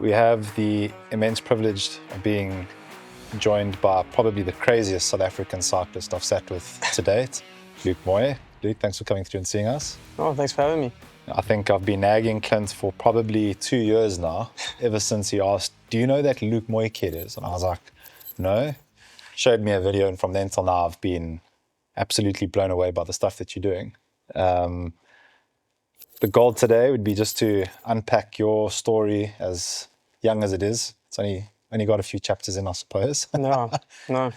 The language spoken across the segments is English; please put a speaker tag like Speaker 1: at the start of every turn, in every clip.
Speaker 1: We have the immense privilege of being joined by probably the craziest South African cyclist I've sat with to date, Luke Moir. Luke, thanks for coming through and seeing us.
Speaker 2: Oh, thanks for having me.
Speaker 1: I think I've been nagging Clint for probably 2 years now, ever since he asked, do you know that Luke Moir kid is? And I was like, no. Showed me a video, and from then till now, I've been absolutely blown away by the stuff that you're doing. The goal today would be just to unpack your story, as young as it is. It's only got a few chapters in, I suppose.
Speaker 2: No.
Speaker 1: But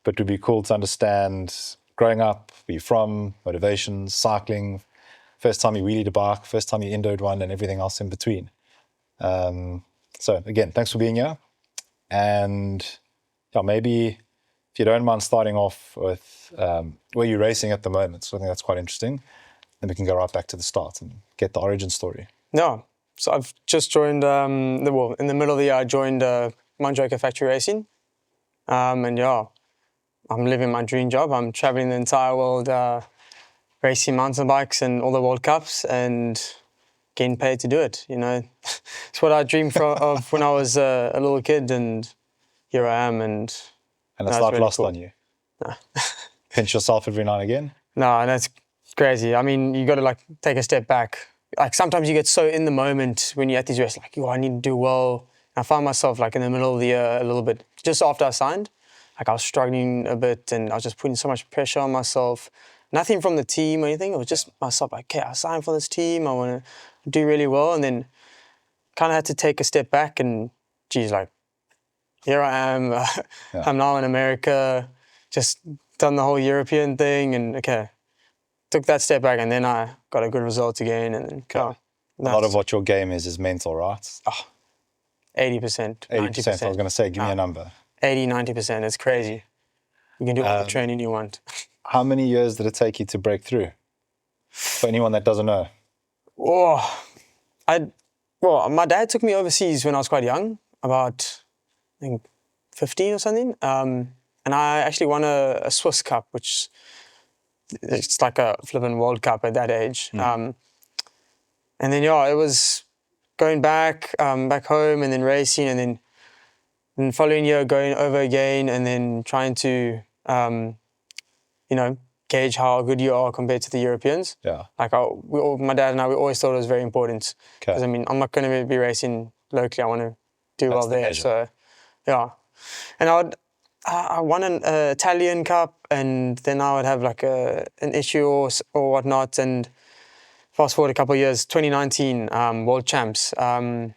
Speaker 1: it would be cool to understand growing up, where you're from, motivations, cycling, first time you wheelied a bike, first time you endoed one, and everything else in between. So again, thanks for being here. And yeah, maybe if you don't mind starting off with where you're racing at the moment. So I think that's quite interesting. Then we can go right back to the start and get the origin story.
Speaker 2: No. So I've just joined, in the middle of the year, I joined Mondraker Factory Racing. And yeah, I'm living my dream job. I'm traveling the entire world, racing mountain bikes and all the World Cups and getting paid to do it, you know. It's what I dreamed of when I was a little kid, and here I am. And
Speaker 1: it's
Speaker 2: no,
Speaker 1: not
Speaker 2: really
Speaker 1: lost
Speaker 2: cool
Speaker 1: on you?
Speaker 2: No.
Speaker 1: Pinch yourself every now and again?
Speaker 2: No, and that's crazy. I mean, you got to like take a step back. Like sometimes you get so in the moment when you're at these races, like, yo, I need to do well. I found myself like in the middle of the year a little bit, just after I signed, like I was struggling a bit and I was just putting so much pressure on myself. Nothing from the team or anything. It was just myself, like, okay, I signed for this team. I want to do really well. And then kind of had to take a step back and, geez, like, here I am. I'm now in America, just done the whole European thing, and okay, took that step back, and then I got a good result again, and then
Speaker 1: a lot of what your game is mental, right?
Speaker 2: 80%, 90%.
Speaker 1: 80%, I was going to say, give me a number.
Speaker 2: 80, 90%, it's crazy. You can do all the training you want.
Speaker 1: How many years did it take you to break through? For anyone that doesn't know.
Speaker 2: My dad took me overseas when I was quite young, about, I think, 15 or something. And I actually won a Swiss Cup, which it's like a flippin' World Cup at that age. And then, it was going back home and then racing, and then the following year going over again, and then trying to, gauge how good you are compared to the Europeans.
Speaker 1: Yeah.
Speaker 2: Like my dad and I, we always thought it was very important. Because, I mean, I'm not going to be racing locally. I want to do well there. So, yeah. And I won an Italian Cup, and then I would have like an issue or whatnot. And fast forward a couple of years, 2019 World Champs. There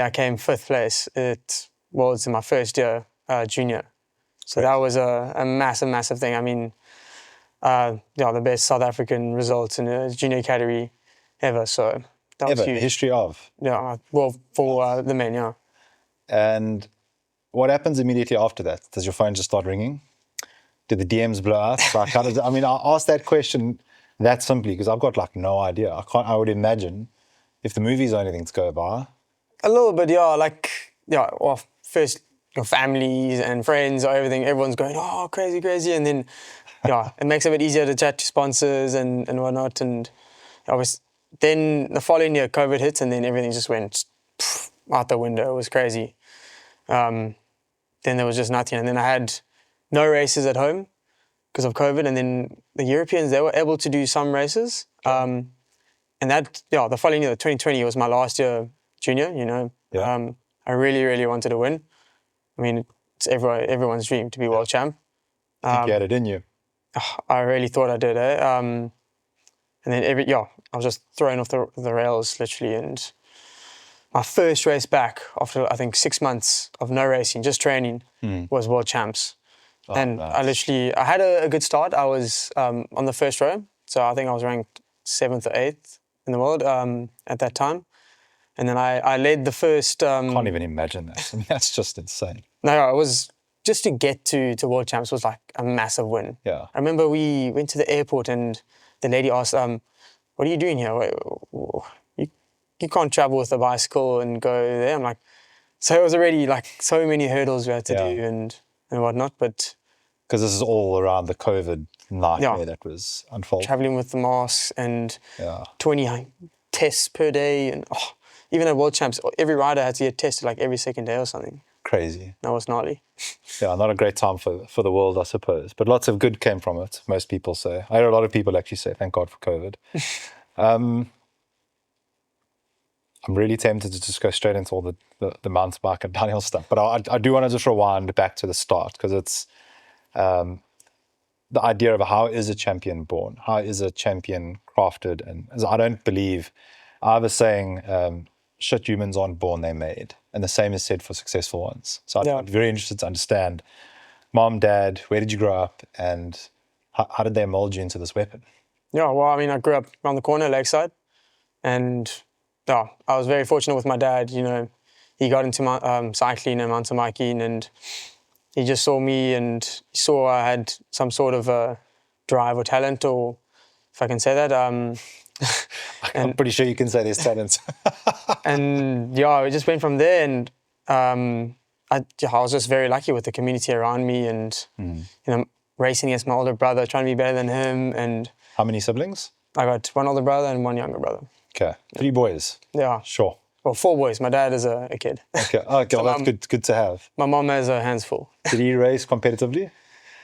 Speaker 2: I came 5th place at Worlds in my first year, junior. So that was a massive thing. I mean, the best South African results in a junior category ever. So that was huge.
Speaker 1: History of?
Speaker 2: Yeah, well, for the men, yeah.
Speaker 1: And what happens immediately after that? Does your phone just start ringing? Did the DMs blow up? Like, I asked that question that simply because I've got like no idea. I would imagine if the movie's the only thing to go by.
Speaker 2: A little bit, yeah. Well, first your families and friends or everything, everyone's going, oh, crazy. And then, it makes it a bit easier to chat to sponsors and whatnot. And then the following year, COVID hit, and then everything just went out the window. It was crazy. Then there was just nothing. And then I had no races at home because of COVID. And then the Europeans, they were able to do some races. And that, the following year, 2020, was my last year junior, you know.
Speaker 1: Yeah.
Speaker 2: I really wanted to win. I mean, it's everyone's dream to be world champ.
Speaker 1: I think you had it in you.
Speaker 2: I really thought I did, And then I was just thrown off the rails, literally. And my first race back after, I think, 6 months of no racing, just training, was World Champs. And nice. I had a good start. I was on the first row. So I think I was ranked 7th or 8th in the world at that time. And then I led the first...
Speaker 1: Can't even imagine that. I mean, that's just insane.
Speaker 2: No, it was... Just to get to World Champs was like a massive win.
Speaker 1: Yeah.
Speaker 2: I remember we went to the airport and the lady asked, what are you doing here? You can't travel with a bicycle and go there. I'm like... So it was already like so many hurdles we had to do and whatnot, but...
Speaker 1: Because this is all around the COVID nightmare that was unfolding.
Speaker 2: Traveling with the masks and 20 tests per day, and even at World Champs, every rider had to get tested like every second day or something.
Speaker 1: Crazy.
Speaker 2: That was gnarly.
Speaker 1: Yeah, not a great time for the world, I suppose. But lots of good came from it, most people say. I hear a lot of people actually say, thank God for COVID. I'm really tempted to just go straight into all the mountain bike and downhill stuff. But I do want to just rewind back to the start, because it's the idea of how is a champion born? How is a champion crafted? And I don't believe I have a saying, shit humans aren't born, they're made. And the same is said for successful ones. So I'm very interested to understand, mom, dad, where did you grow up? And how did they mold you into this weapon?
Speaker 2: Yeah, well, I mean, I grew up around the corner, Lakeside. And yeah, I was very fortunate with my dad. You know, he got into my, cycling and mountain biking, and he just saw me and he saw I had some sort of a drive or talent, or if I can say that.
Speaker 1: I'm pretty sure you can say there's talent.
Speaker 2: And yeah, we just went from there, and I was just very lucky with the community around me, and you know, racing against my older brother, trying to be better than him. And
Speaker 1: how many siblings?
Speaker 2: I got one older brother and one younger brother.
Speaker 1: Okay, 3 boys.
Speaker 2: Yeah.
Speaker 1: Sure.
Speaker 2: Well, 4 boys. My dad is a kid.
Speaker 1: Okay, okay, well, that's good to have.
Speaker 2: My mom has her hands full.
Speaker 1: Did he race competitively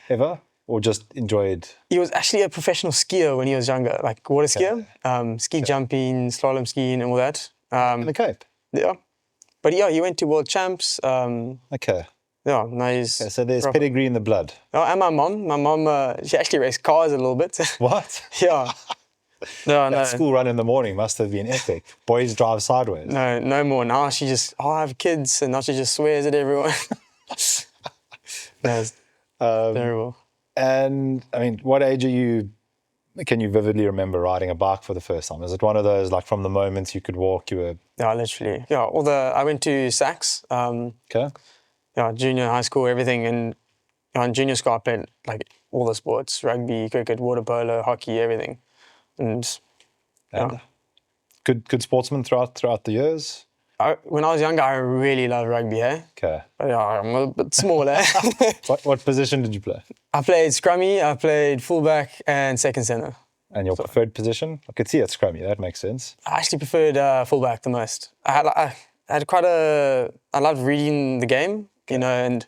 Speaker 1: ever, or just enjoyed?
Speaker 2: He was actually a professional skier when he was younger, like water skier, ski jumping, slalom skiing and all that.
Speaker 1: In the Cape?
Speaker 2: Yeah. But yeah, he went to World Champs.
Speaker 1: Okay.
Speaker 2: Yeah, nice.
Speaker 1: Okay, so there's pedigree in the blood.
Speaker 2: Oh, and my mom, she actually raced cars a little bit.
Speaker 1: What?
Speaker 2: Yeah. No.
Speaker 1: School run in the morning must have been epic. Boys drive sideways.
Speaker 2: No more. Now she just, I have kids, and now she just swears at everyone. That's terrible.
Speaker 1: And I mean, what age can you vividly remember riding a bike for the first time? Is it one of those, like, from the moment you could walk, you were...
Speaker 2: Yeah, literally. Yeah, I went to Saks.
Speaker 1: Okay.
Speaker 2: Yeah, junior, high school, everything. And in junior school, I played like all the sports: rugby, cricket, water polo, hockey, everything. And good
Speaker 1: sportsman throughout the years?
Speaker 2: When I was younger, I really loved rugby,
Speaker 1: Okay.
Speaker 2: But yeah, I'm a bit smaller.
Speaker 1: What position did you play?
Speaker 2: I played scrummy, I played fullback and second centre.
Speaker 1: And your preferred position? I could see it's scrummy, that makes sense.
Speaker 2: I actually preferred fullback the most. I loved reading the game, you know, and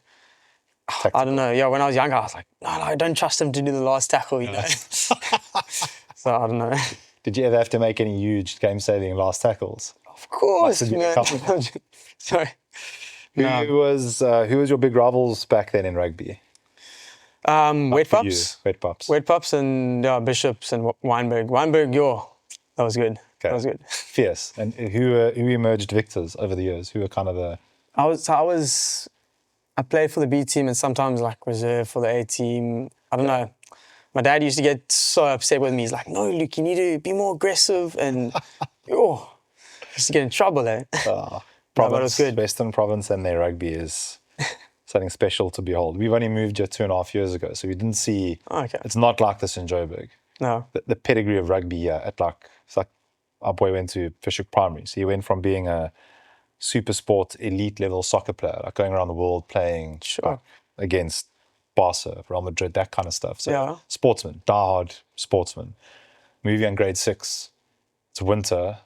Speaker 2: tactical. I don't know, yeah, when I was younger, I was like, no, I don't trust him to do the last tackle, you know. So I don't know.
Speaker 1: Did you ever have to make any huge game-saving last tackles?
Speaker 2: Of course. Sorry.
Speaker 1: Who was your big rivals back then in rugby?
Speaker 2: Wet Pups.
Speaker 1: Wet Pups
Speaker 2: and Bishops and Weinberg. Weinberg, that was good. Okay. That was good.
Speaker 1: Fierce. And who emerged victors over the years? Who were kind of the...
Speaker 2: I played for the B team and sometimes like reserve for the A team. I don't know. My dad used to get so upset with me. He's like, no, Luke, you need to be more aggressive. And used to get in trouble, eh?
Speaker 1: Province,
Speaker 2: it was good.
Speaker 1: Western Province and their rugby is something special to behold. We've only moved here 2.5 years ago, so we didn't see...
Speaker 2: Okay.
Speaker 1: It's not like this in Joburg.
Speaker 2: No.
Speaker 1: The pedigree of rugby here, it's like our boy went to Fishhook Primary. So he went from being a super sport elite level soccer player, like going around the world playing against Barca, Real Madrid, that kind of stuff. So sportsman, diehard sportsman. Moving in grade 6, it's winter,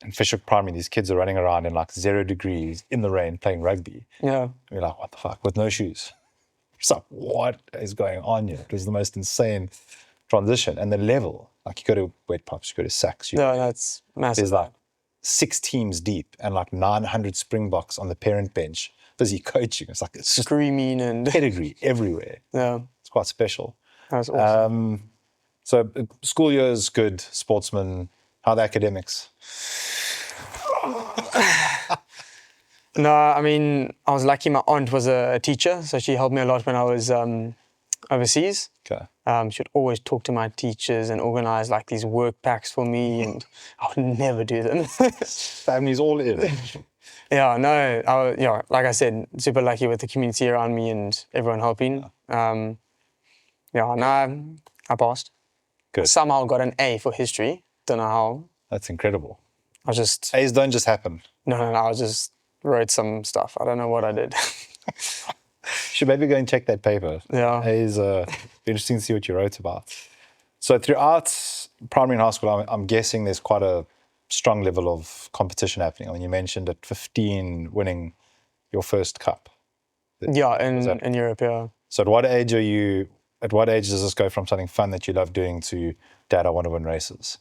Speaker 1: in Fishhook Primary, these kids are running around in like 0 degrees in the rain playing rugby.
Speaker 2: Yeah.
Speaker 1: And we're like, what the fuck, with no shoes. It's like, what is going on here? It was the most insane transition. And the level, like, you go to Wet Pups, you go to Saks.
Speaker 2: That's massive.
Speaker 1: There's like 6 teams deep and like 900 Springboks on the parent bench busy coaching. It's like, it's just
Speaker 2: screaming and
Speaker 1: pedigree everywhere.
Speaker 2: Yeah.
Speaker 1: It's quite special.
Speaker 2: That's awesome.
Speaker 1: So school years, good, sportsman. How are the academics?
Speaker 2: No, I mean, I was lucky. My aunt was a teacher, so she helped me a lot when I was overseas.
Speaker 1: Okay.
Speaker 2: She would always talk to my teachers and organize like these work packs for me, and I would never do them.
Speaker 1: Family's all in.
Speaker 2: Yeah, no, like I said, super lucky with the community around me and everyone helping. I passed.
Speaker 1: Good.
Speaker 2: Somehow got an A for history. Don't know how.
Speaker 1: That's incredible.
Speaker 2: A's
Speaker 1: don't just happen.
Speaker 2: No, I just wrote some stuff. I don't know what I did.
Speaker 1: Should maybe go and check that paper.
Speaker 2: Yeah.
Speaker 1: A's interesting to see what you wrote about. So throughout primary and high school, I'm guessing there's quite a strong level of competition happening. I mean, you mentioned at 15 winning your first cup.
Speaker 2: Yeah, in Europe, yeah.
Speaker 1: So at what age does this go from something fun that you love doing to, Dad, I want to win races?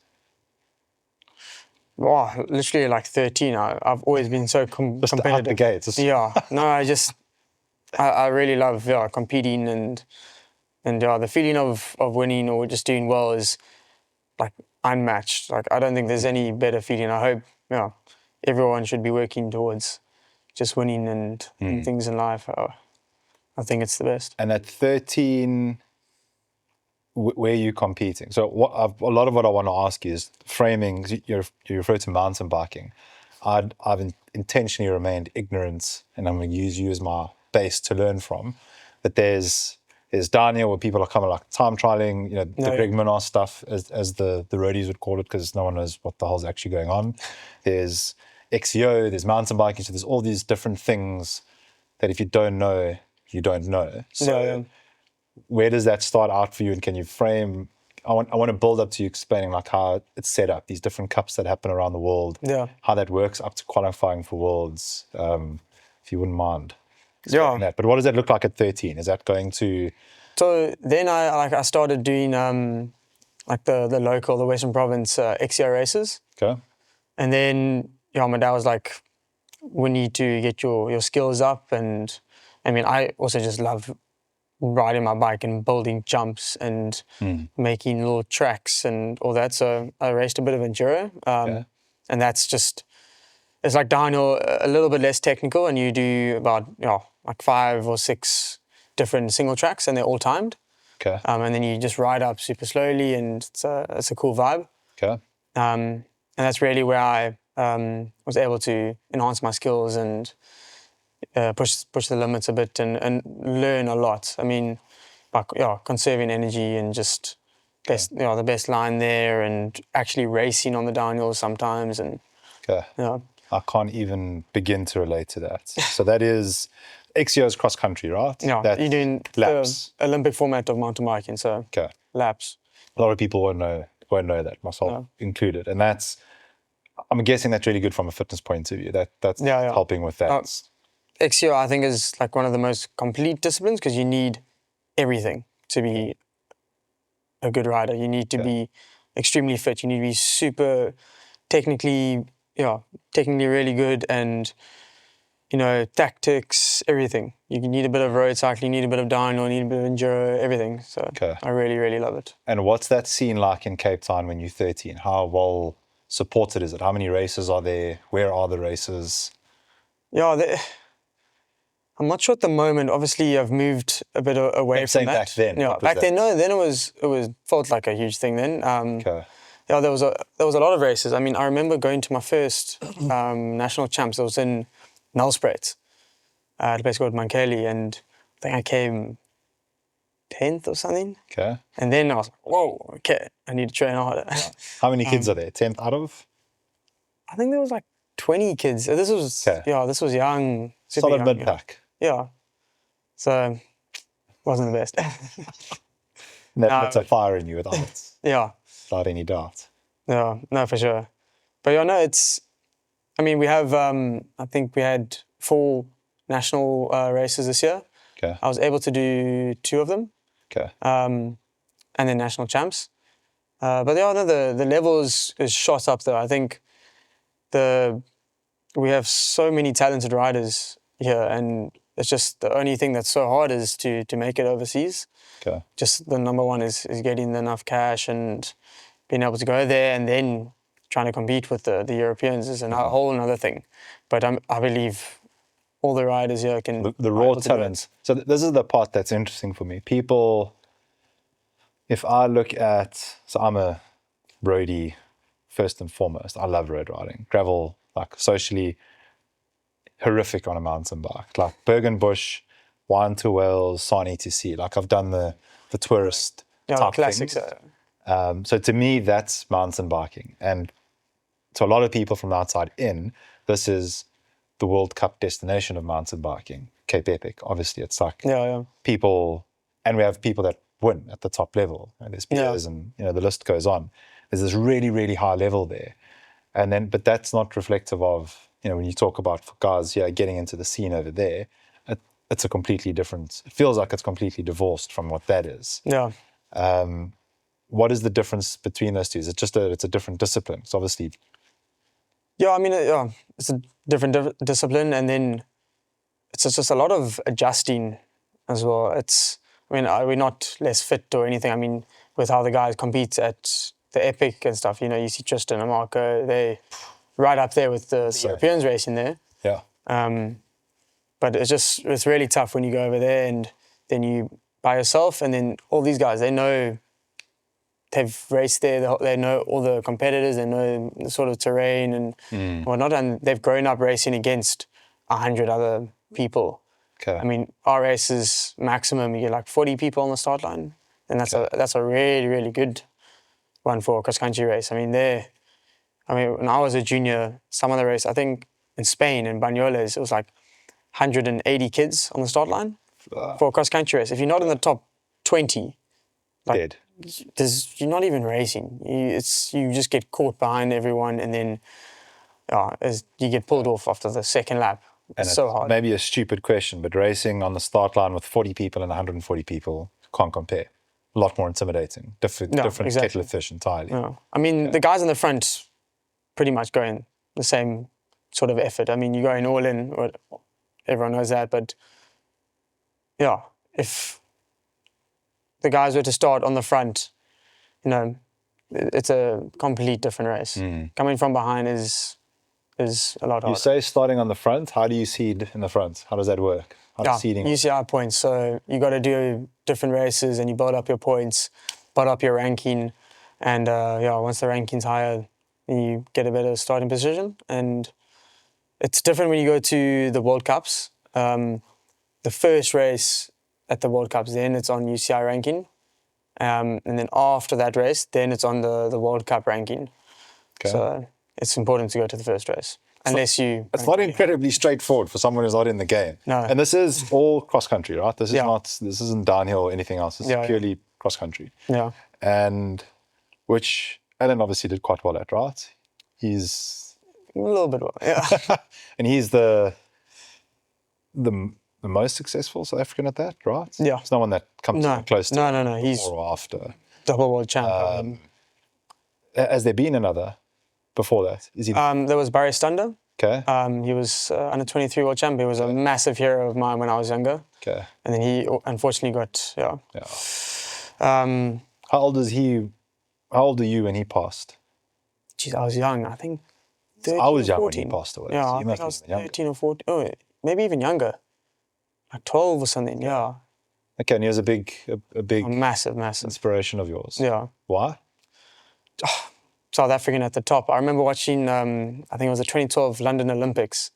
Speaker 2: Wow, literally like 13. I've always been so
Speaker 1: Just
Speaker 2: competitive.
Speaker 1: out the gates.
Speaker 2: Yeah, no, I really love competing and the feeling of winning or just doing well is like unmatched. Like I don't think there's any better feeling. I hope everyone should be working towards just winning and things in life. I think it's the best.
Speaker 1: And at 13, where are you competing? So a lot of what I want to ask you is framing. You refer to mountain biking. I've intentionally remained ignorant, and I'm going to use you as my base to learn from. But there's down here where people are coming like time trialing, the Greg Minos stuff, as the roadies would call it, because no one knows what the hell's actually going on. There's XCO, there's mountain biking, so there's all these different things that if you don't know, you don't know. So where does that start out for you, and can you frame? I want to build up to you explaining like how it's set up, these different cups that happen around the world, how that works up to qualifying for Worlds, if you wouldn't mind. That. But what does that look like at 13? Is that going to?
Speaker 2: So then I started doing like the local, the Western Province XCO races.
Speaker 1: Okay.
Speaker 2: And then my dad was like, we need to get your skills up, and I mean I also just love riding my bike and building jumps and making little tracks and all that. So I raced a bit of Enduro, and that's just, it's like downhill, a little bit less technical, and you do about like 5 or 6 different single tracks, and they're all timed.
Speaker 1: Okay.
Speaker 2: And then you just ride up super slowly, and it's a cool vibe.
Speaker 1: Okay.
Speaker 2: And that's really where I was able to enhance my skills and push the limits a bit and learn a lot. I mean, like conserving energy and just the best line there, and actually racing on the downhill sometimes. And
Speaker 1: I can't even begin to relate to that. So that is XCO's cross country, right?
Speaker 2: Yeah,
Speaker 1: that's
Speaker 2: you're doing
Speaker 1: laps.
Speaker 2: The Olympic format of mountain biking, so laps.
Speaker 1: A lot of people won't know that, myself included, and I'm guessing that's really good from a fitness point of view. That's helping with that.
Speaker 2: XCO, I think, is like one of the most complete disciplines because you need everything to be a good rider. You need to be extremely fit. You need to be super technically really good, and tactics, everything. You need a bit of road cycling, you need a bit of downhill, you need a bit of enduro, everything. So I really, really love it.
Speaker 1: And what's that scene like in Cape Town when you're 13? How well supported is it? How many races are there? Where are the races?
Speaker 2: I'm not sure at the moment. Obviously, I've moved a bit away from that.
Speaker 1: Back then.
Speaker 2: Back then, then it felt like a huge thing then. There was a lot of races. I mean, I remember going to my first national champs. It was in Nelspruit, at a place called Mankeli, and I think I came 10th or something.
Speaker 1: Okay.
Speaker 2: And then I was like, whoa, okay, I need to train harder.
Speaker 1: How many kids are there? 10th out of?
Speaker 2: I think there was like 20 kids. This was young.
Speaker 1: Solid mid-pack.
Speaker 2: Yeah. So, wasn't the best.
Speaker 1: That's a fire in you without any doubt.
Speaker 2: Yeah, no, for sure. But we have, I think we had 4 national races this year.
Speaker 1: Okay.
Speaker 2: I was able to do 2 of them.
Speaker 1: Okay.
Speaker 2: And then national champs. But the level is shot up there. I think we have so many talented riders here, and it's just the only thing that's so hard is to make it overseas.
Speaker 1: Okay.
Speaker 2: Just the number one is getting enough cash and being able to go there, and then trying to compete with the Europeans is a whole another thing. But I believe all the riders here can...
Speaker 1: The raw talent. So this is the part that's interesting for me. People, if I look at... So I'm a roadie first and foremost. I love road riding. Gravel, like socially horrific on a mountain bike. Like Bergenbush, Wine to Wales, Sarnie to Sea. Like I've done the tourist type
Speaker 2: classics.
Speaker 1: So to me, that's mountain biking. And to a lot of people from the outside in, this is the World Cup destination of mountain biking. Cape Epic, obviously, it's like people, and we have people that win at the top level. And there's peers and the list goes on. There's this really, really high level there. And then, but that's not reflective of, when you talk about for guys, getting into the scene over there, it's a completely different, it feels like it's completely divorced from what that is.
Speaker 2: Yeah.
Speaker 1: What is the difference between those two? Is it just it's a different discipline? It's obviously.
Speaker 2: Yeah, I mean, it's a different discipline, and then it's just a lot of adjusting as well. We're not less fit or anything. I mean, with how the guys compete at the Epic and stuff, you see Tristan and Marco, they right up there with the Europeans racing there.
Speaker 1: Yeah.
Speaker 2: But it's really tough when you go over there and then you by yourself, and then all these guys, they've raced there, they know all the competitors, they know the sort of terrain and whatnot, and they've grown up racing against 100 other people.
Speaker 1: Okay.
Speaker 2: I mean, our races maximum, you get like 40 people on the start line, and that's a really, really good one for a cross-country race. I mean, when I was a junior, some of the race, I think in Spain, in Banyoles, it was like 180 kids on the start line for a cross-country race. If you're not in the top 20,
Speaker 1: Dead.
Speaker 2: You're not even racing. You just get caught behind everyone, and then you get pulled off after the second lap. It's so hard.
Speaker 1: Maybe a stupid question, but racing on the start line with 40 people and 140 people can't compare. A lot more intimidating. Different kettle of fish entirely.
Speaker 2: No. I mean, the guys in the front pretty much go in the same sort of effort. I mean, you're going all in. Everyone knows that, but yeah, if the guys were to start on the front, it's a complete different race. Coming from behind is a lot harder.
Speaker 1: You say starting on the front. How do you seed in the front? How does that work? How does seeding work?
Speaker 2: UCI points. So you got to do different races and you build up your points, build up your ranking. And once the ranking's higher, you get a better starting position. And it's different when you go to the World Cups. The first race at the World Cups, then it's on UCI ranking. And then after that race, then it's on the World Cup ranking. Okay. So it's important to go to the first race. It's
Speaker 1: not incredibly straightforward for someone who's not in the game.
Speaker 2: No.
Speaker 1: And this is all cross country, right? This isn't downhill or anything else. This is purely cross country.
Speaker 2: Yeah.
Speaker 1: And which Alan obviously did quite well at, right? He's
Speaker 2: a little bit well, yeah.
Speaker 1: And he's the most successful South African at that, right?
Speaker 2: Yeah.
Speaker 1: There's no one that comes close to
Speaker 2: No. He's
Speaker 1: before or after.
Speaker 2: Double world champ.
Speaker 1: Has there been another before that? Is he?
Speaker 2: There was Barry Stunder.
Speaker 1: Okay.
Speaker 2: He was under 23 world champ. He was a massive hero of mine when I was younger.
Speaker 1: Okay.
Speaker 2: And then he unfortunately got
Speaker 1: How old is he? How old are you when he passed?
Speaker 2: Geez, I was young. I think 13
Speaker 1: I was young
Speaker 2: 14.
Speaker 1: when he passed away.
Speaker 2: Yeah,
Speaker 1: so
Speaker 2: I think I was 13 or 14. Oh, maybe even younger. Like 12 or something, yeah.
Speaker 1: Okay, and he was a big
Speaker 2: massive
Speaker 1: inspiration of yours.
Speaker 2: Yeah.
Speaker 1: Why?
Speaker 2: South African at the top. I remember watching, I think it was the 2012 London Olympics,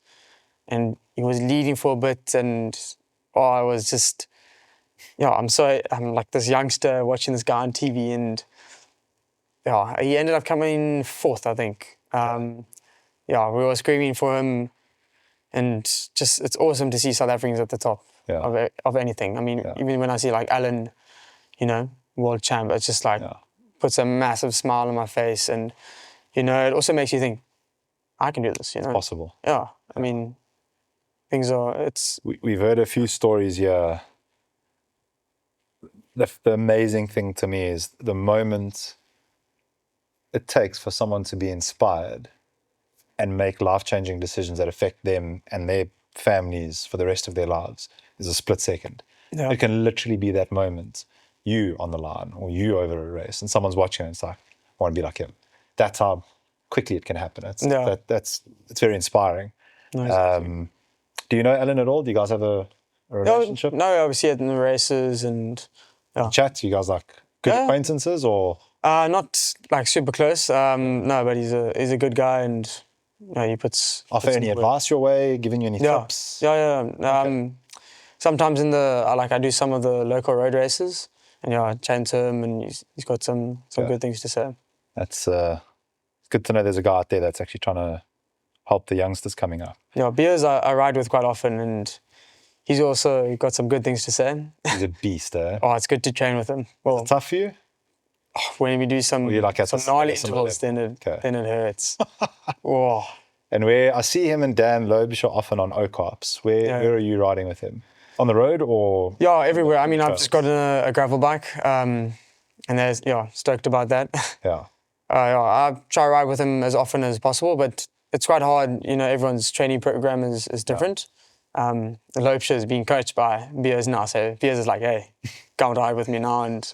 Speaker 2: and he was leading for a bit, and I was just, I'm like this youngster watching this guy on TV, and he ended up coming fourth, I think. We were screaming for him, and just it's awesome to see South Africans at the top of anything. I mean, even when I see like Alan, world champ, it's just like puts a massive smile on my face, and it also makes you think, I can do this.
Speaker 1: It's possible.
Speaker 2: Yeah, I mean, things are.
Speaker 1: We've heard a few stories here. The amazing thing to me is the moment it takes for someone to be inspired and make life-changing decisions that affect them and their families for the rest of their lives is a split second. Yeah. It can literally be that moment, you on the line or you over a race, and someone's watching and it's like, I want to be like him. That's how quickly it can happen. It's very inspiring.
Speaker 2: No, exactly.
Speaker 1: Do you know Ellen at all? Do you guys have a relationship?
Speaker 2: No, I obviously in the races and
Speaker 1: chat. You guys like good acquaintances or?
Speaker 2: Not like super close. No, but he's a good guy, and he puts.
Speaker 1: Offer any advice your way? Giving you any tips?
Speaker 2: Yeah. Sometimes I do some of the local road races, and I chat to him, and he's got some good things to say.
Speaker 1: That's it's good to know there's a guy out there that's actually trying to help the youngsters coming up.
Speaker 2: Yeah, Beers I ride with quite often, and he's also got some good things to say.
Speaker 1: He's a beast, eh?
Speaker 2: Oh, it's good to train with him.
Speaker 1: Well, is it tough for you?
Speaker 2: when we do some
Speaker 1: you like at
Speaker 2: some
Speaker 1: this-
Speaker 2: gnarly
Speaker 1: at some
Speaker 2: intervals,
Speaker 1: level?
Speaker 2: then it hurts. Oh,
Speaker 1: And where I see him and Dan Loebshaw often on O-Carps, where are you riding with him? On the road or?
Speaker 2: yeah, everywhere. I mean, I've
Speaker 1: trails?
Speaker 2: just gotten a gravel bike, and there's stoked about that.
Speaker 1: Yeah.
Speaker 2: I try to ride with him as often as possible, but it's quite hard. Everyone's training program is different. The Loebshaw is being coached by Beers now, so Beers is like, hey, come ride with me now. And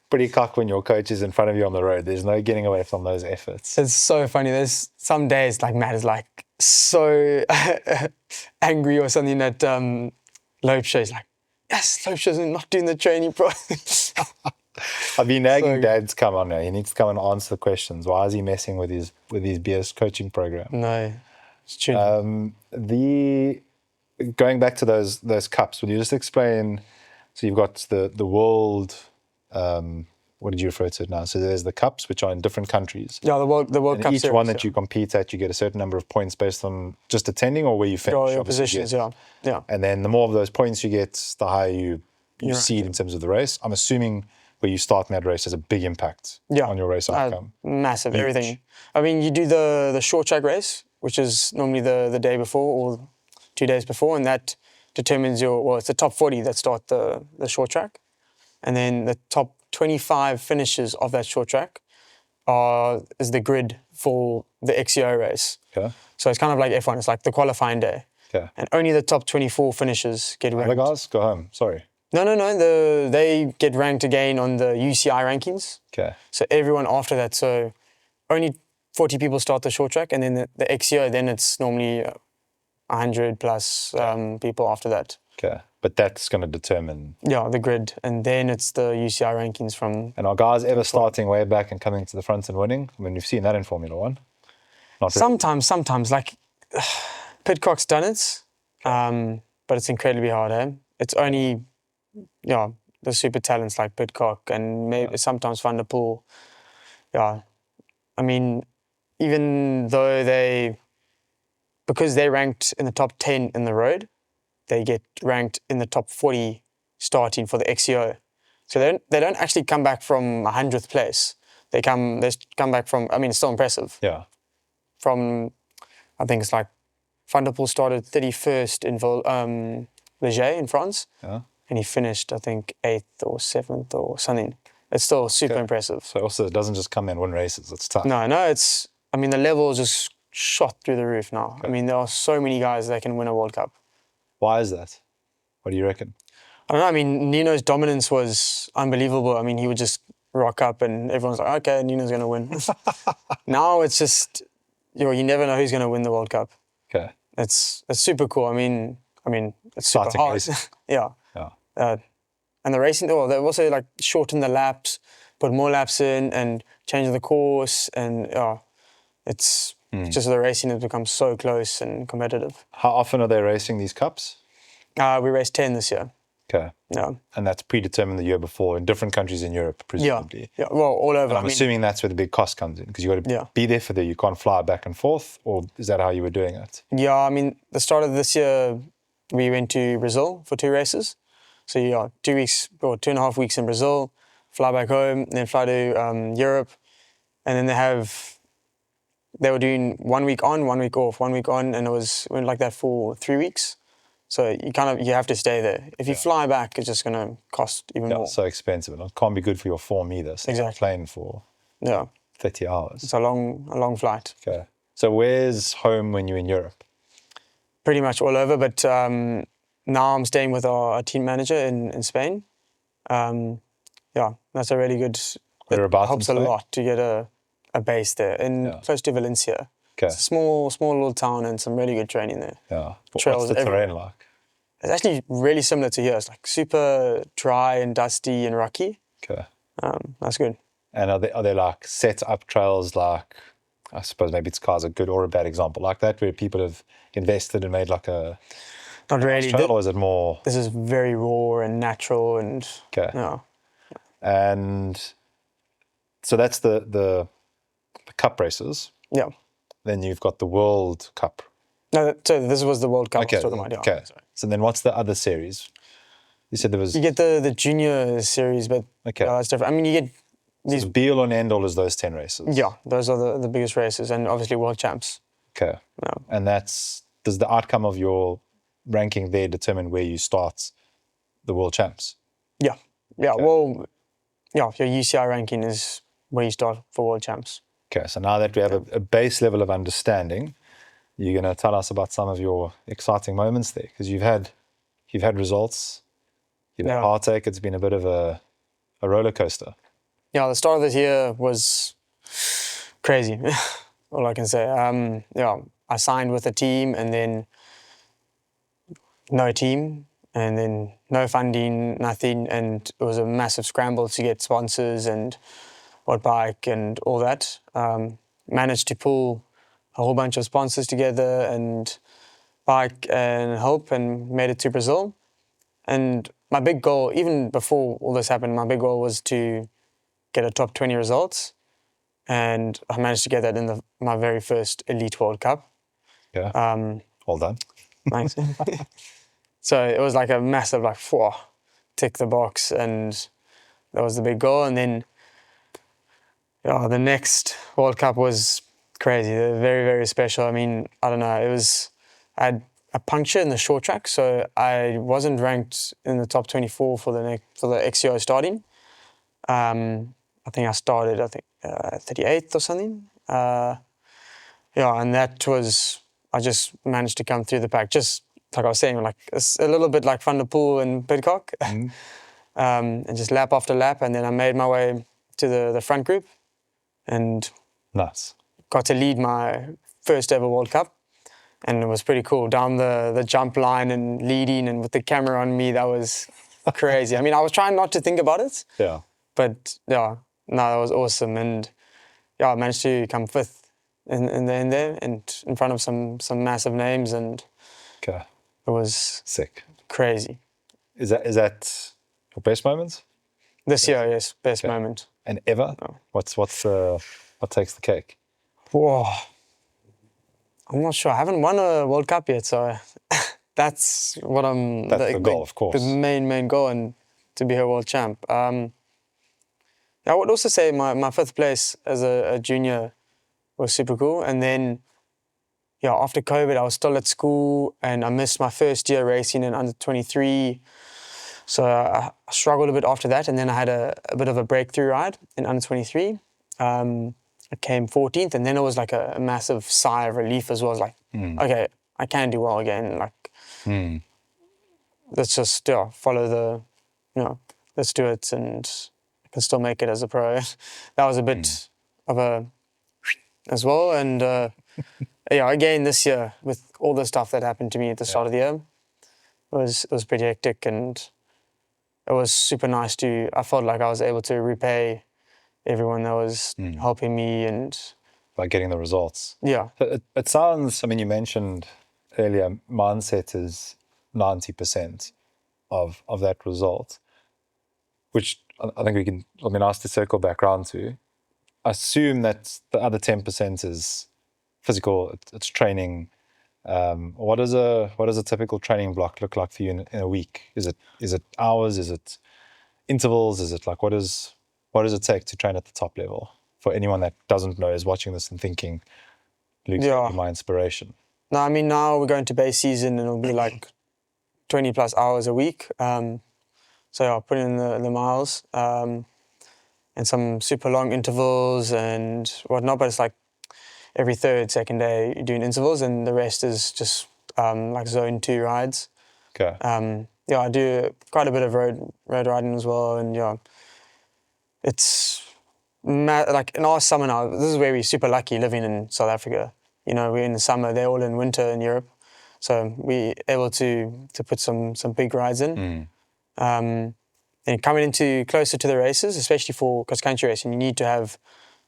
Speaker 1: Pretty cock when your coach is in front of you on the road. There's no getting away from those efforts.
Speaker 2: it's so funny. There's some days like Matt is like so angry or something that Loebshaw is like, yes, Loebshaw's not doing the training pro.
Speaker 1: I've been nagging
Speaker 2: So-
Speaker 1: Dad's come on now. He needs to come and answer the questions. Why is he messing with his BS coaching program?
Speaker 2: No, it's true.
Speaker 1: Going back to those cups, will you just explain? So you've got the world. What did you refer to it now? So there's the cups, which are in different countries.
Speaker 2: Yeah, the World
Speaker 1: And
Speaker 2: Cup
Speaker 1: each
Speaker 2: series,
Speaker 1: one that you compete at, you get a certain number of points based on just attending or where you finish.
Speaker 2: your
Speaker 1: obviously you
Speaker 2: positions,
Speaker 1: get.
Speaker 2: yeah.
Speaker 1: And then the more of those points you get, the higher you
Speaker 2: You're right,
Speaker 1: seed in terms of the race. I'm assuming where you start in that race has a big impact on your race outcome.
Speaker 2: Massive,
Speaker 1: Huge.
Speaker 2: everything. I mean, you do the short track race, which is normally the day before or 2 days before, and that determines it's the top 40 that start the short track. And then the top 25 finishes of that short track is the grid for the XCO race.
Speaker 1: Okay.
Speaker 2: So it's kind of like F1, it's like the qualifying day.
Speaker 1: Okay.
Speaker 2: And only the top 24 finishers get ranked.
Speaker 1: Other guys, go home. Sorry.
Speaker 2: No. They get ranked again on the UCI rankings.
Speaker 1: Okay.
Speaker 2: So everyone after that, so only 40 people start the short track, and then the XCO, then it's normally 100 plus people after that.
Speaker 1: Okay. But that's going to determine.
Speaker 2: Yeah, the grid, and then it's the UCI rankings from.
Speaker 1: And are guys ever starting way back and coming to the front and winning? I mean, we've seen that in Formula One. Not really.
Speaker 2: Sometimes, like Pidcock's done it, but it's incredibly hard. It's only, the super talents like Pidcock and maybe sometimes Van der Poel. Yeah, I mean, even though because they're ranked in the top 10 in the road, they get ranked in the top 40 starting for the XCO. So they don't actually come back from 100th place. They come back from, I mean, it's still impressive.
Speaker 1: Yeah.
Speaker 2: From, I think it's like, Van der Poel started 31st in Leger in France.
Speaker 1: Yeah.
Speaker 2: And he finished, I think, 8th or 7th or something. It's still super impressive.
Speaker 1: So also it doesn't just come in win races. It's tough.
Speaker 2: No, the level is just shot through the roof now. I mean, there are so many guys that can win a World Cup.
Speaker 1: Why is that? What do you reckon?
Speaker 2: I don't know. I mean, Nino's dominance was unbelievable. I mean, he would just rock up and everyone's like, okay, Nino's going to win. Now it's just, you never know who's going to win the World Cup.
Speaker 1: Okay.
Speaker 2: It's super cool. I mean, it's super
Speaker 1: Exciting
Speaker 2: hard.
Speaker 1: racing.
Speaker 2: Yeah.
Speaker 1: Yeah.
Speaker 2: And the racing, they also like shorten the laps, put more laps in and change the course. And it's just the racing has become so close and competitive.
Speaker 1: How often are they racing these cups?
Speaker 2: We raced 10 this year.
Speaker 1: Okay.
Speaker 2: Yeah.
Speaker 1: And that's predetermined the year before in different countries in Europe, presumably.
Speaker 2: Yeah. Well, all over.
Speaker 1: And I'm assuming that's where the big cost comes in because you got to be there for you can't fly back and forth, or is that how you were doing it?
Speaker 2: Yeah, I mean, the start of this year, we went to Brazil for 2 races. So 2 weeks or 2.5 weeks in Brazil, fly back home, then fly to Europe, and then they were doing 1 week on, 1 week off, 1 week on, and went like that for 3 weeks. So you have to stay there. If you fly back, it's just going to cost even more.
Speaker 1: It's so expensive, and it can't be good for your form either. So
Speaker 2: Exactly.
Speaker 1: Playing for 30 hours.
Speaker 2: It's a long flight.
Speaker 1: Okay. So where's home when you're in Europe?
Speaker 2: Pretty much all over, but now I'm staying with our team manager in Spain. That's a really good.
Speaker 1: Whereabouts
Speaker 2: It helps
Speaker 1: in
Speaker 2: a
Speaker 1: Spain?
Speaker 2: lot to get a base there close to Valencia.
Speaker 1: Okay.
Speaker 2: It's a small little town and some really good training there.
Speaker 1: Yeah.
Speaker 2: Trails
Speaker 1: What's the
Speaker 2: everywhere.
Speaker 1: terrain like?
Speaker 2: It's actually really similar to here. It's like super dry and dusty and rocky.
Speaker 1: Okay.
Speaker 2: That's good.
Speaker 1: And are they like set up trails like, I suppose maybe it's cars a good or a bad example like that where people have invested and made like a
Speaker 2: Not really.
Speaker 1: trail, or is it more?
Speaker 2: This is very raw and natural and
Speaker 1: Okay.
Speaker 2: yeah.
Speaker 1: And so that's the cup races.
Speaker 2: Yeah.
Speaker 1: Then you've got the World Cup.
Speaker 2: No, so this was the World Cup I
Speaker 1: Okay.
Speaker 2: was talking about. Yeah.
Speaker 1: Okay.
Speaker 2: Sorry.
Speaker 1: So then what's the other series? You said there was...
Speaker 2: You get the junior series, but
Speaker 1: Okay.
Speaker 2: that's different. I mean, you get these...
Speaker 1: So the be all and end all is those 10 races?
Speaker 2: Yeah, those are the biggest races, and obviously world champs.
Speaker 1: Okay.
Speaker 2: Yeah.
Speaker 1: And does the outcome of your ranking there determine where you start the world champs?
Speaker 2: Yeah.
Speaker 1: Okay.
Speaker 2: Well, your UCI ranking is where you start for world champs.
Speaker 1: Okay, so now that we have a base level of understanding, you're going to tell us about some of your exciting moments there, because you've had results, you've had heartache. It's been a bit of a roller coaster.
Speaker 2: Yeah, the start of this year was crazy. All I can say. I signed with a team, and then no team, and then no funding, nothing, and it was a massive scramble to get sponsors and what bike and all that. Managed to pull a whole bunch of sponsors together and bike and help, and made it to Brazil. And my big goal, even before all this happened, my big goal was to get a top 20 results. And I managed to get that in my very first Elite World Cup.
Speaker 1: Yeah. Well done.
Speaker 2: Thanks. So it was like a massive, tick the box, and that was the big goal. And then the next World Cup was crazy, very, very special. I mean, I don't know, I had a puncture in the short track, so I wasn't ranked in the top 24 for the XCO starting. I think I started, 38th or something. And that was, I just managed to come through the pack, just like I was saying, like a little bit like Van der Poel and Pidcock, and just lap after lap. And then I made my way to the front group, and
Speaker 1: nice.
Speaker 2: Got to lead my first ever World Cup. And it was pretty cool, down the jump line and leading, and with the camera on me. That was crazy. I mean, I was trying not to think about it.
Speaker 1: Yeah.
Speaker 2: But that was awesome. And I managed to come fifth in there, and in front of some massive names, and it was
Speaker 1: sick,
Speaker 2: crazy.
Speaker 1: Is that your best moment?
Speaker 2: This year, yes, best moment.
Speaker 1: And ever? No. What takes the cake?
Speaker 2: Whoa. I'm not sure. I haven't won a World Cup yet, so that's what I'm...
Speaker 1: That's the goal, of course.
Speaker 2: The main goal, and to be a world champ. I would also say my fifth place as a junior was super cool. And then, after COVID, I was still at school, and I missed my first year racing in under 23. So I struggled a bit after that, and then I had a bit of a breakthrough ride in under 23. I came 14th, and then it was like a massive sigh of relief as well. It was like, okay, I can do well again. Like, let's just follow let's do it, and I can still make it as a pro. That was a bit of a as well. And again this year, with all the stuff that happened to me at the start of the year, it was pretty hectic, and it was super nice I felt like I was able to repay everyone that was helping me, and
Speaker 1: by getting the results.
Speaker 2: Yeah.
Speaker 1: It sounds, I mean, you mentioned earlier, mindset is 90% of that result, which I think we can, ask to circle back around to. Assume that the other 10% is physical, it's training. What does a typical training block look like for you in a week? Is it hours? Is it intervals? Is it like, what does it take to train at the top level? For anyone that doesn't know, is watching this and thinking, Luke's my inspiration.
Speaker 2: No, I mean, now we're going to base season, and it'll be like 20 plus hours a week. So I'll put in the miles, and some super long intervals and whatnot, but it's like every second day you're doing intervals, and the rest is just like zone 2 rides.
Speaker 1: Okay.
Speaker 2: I do quite a bit of road riding as well, and it's like in our summer now. This is where we're super lucky living in South Africa. We're in the summer; they're all in winter in Europe, so we're able to put some big rides in. And coming into closer to the races, especially for cross-country racing, you need to have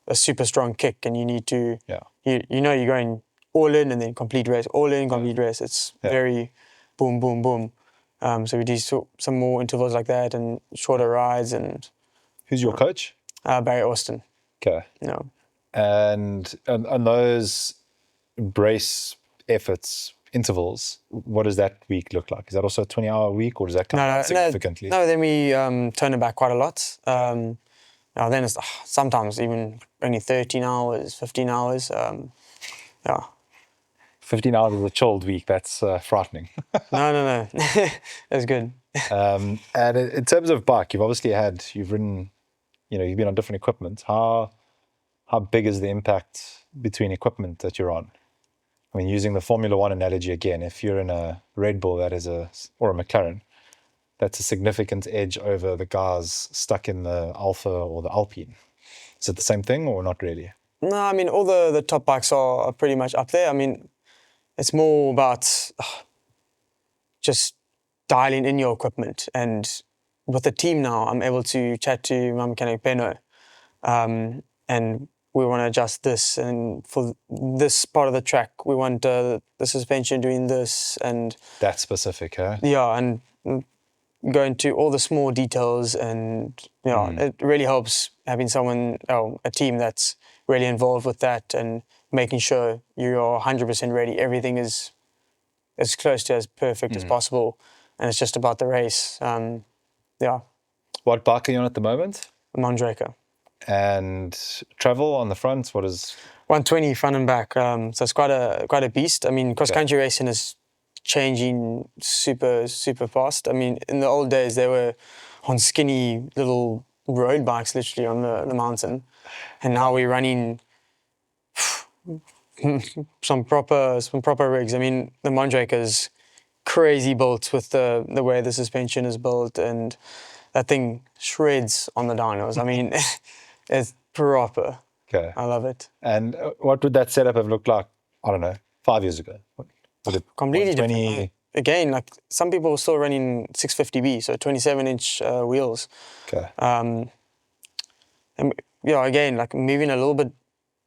Speaker 2: a super strong kick, and you need to, you're going all in and then complete race, all in, complete race. It's very boom, boom, boom. So we do some more intervals like that, and shorter rides. And
Speaker 1: who's your coach?
Speaker 2: Barry Austin.
Speaker 1: Okay.
Speaker 2: No.
Speaker 1: And those brace efforts intervals, what does that week look like? Is that also a 20-hour week, or does that come down significantly?
Speaker 2: No, then we turn it back quite a lot. Now then it's sometimes even only 13 hours, 15 hours. Yeah.
Speaker 1: 15 hours is a chilled week. That's frightening.
Speaker 2: No. That's good.
Speaker 1: And in terms of bike, you've ridden, you've been on different equipment. How big is the impact between equipment that you're on? I mean, using the Formula One analogy again, if you're in a Red Bull or a McLaren, that's a significant edge over the guys stuck in the Alpha or the Alpine. Is it the same thing or not really?
Speaker 2: No, I mean, all the top bikes are pretty much up there. I mean, it's more about just dialing in your equipment. And with the team now, I'm able to chat to my mechanic, Benno, and we want to adjust this. And for this part of the track, we want the suspension doing this. And
Speaker 1: that's specific, huh?
Speaker 2: Yeah, and go into all the small details. And, it really helps having a team that's really involved with that and making sure you're 100% ready. Everything is as close to as perfect as possible, and it's just about the race.
Speaker 1: What bike are you on at the moment?
Speaker 2: Mondraker.
Speaker 1: And travel on the front, what is?
Speaker 2: 120 front and back. So it's quite a beast. I mean, cross-country racing is changing super, super fast. I mean, in the old days, they were on skinny little road bikes, literally on the mountain. And now we're running some proper rigs. I mean, the Mondraker's crazy built with the way the suspension is built, and that thing shreds on the dynos. I mean, it's proper.
Speaker 1: Okay.
Speaker 2: I love it.
Speaker 1: And what would that setup have looked like, I don't know, 5 years ago? Was it
Speaker 2: completely
Speaker 1: 120?
Speaker 2: different. Again, like some people are still running 650B, so 27-inch wheels.
Speaker 1: Okay.
Speaker 2: And again, like moving a little bit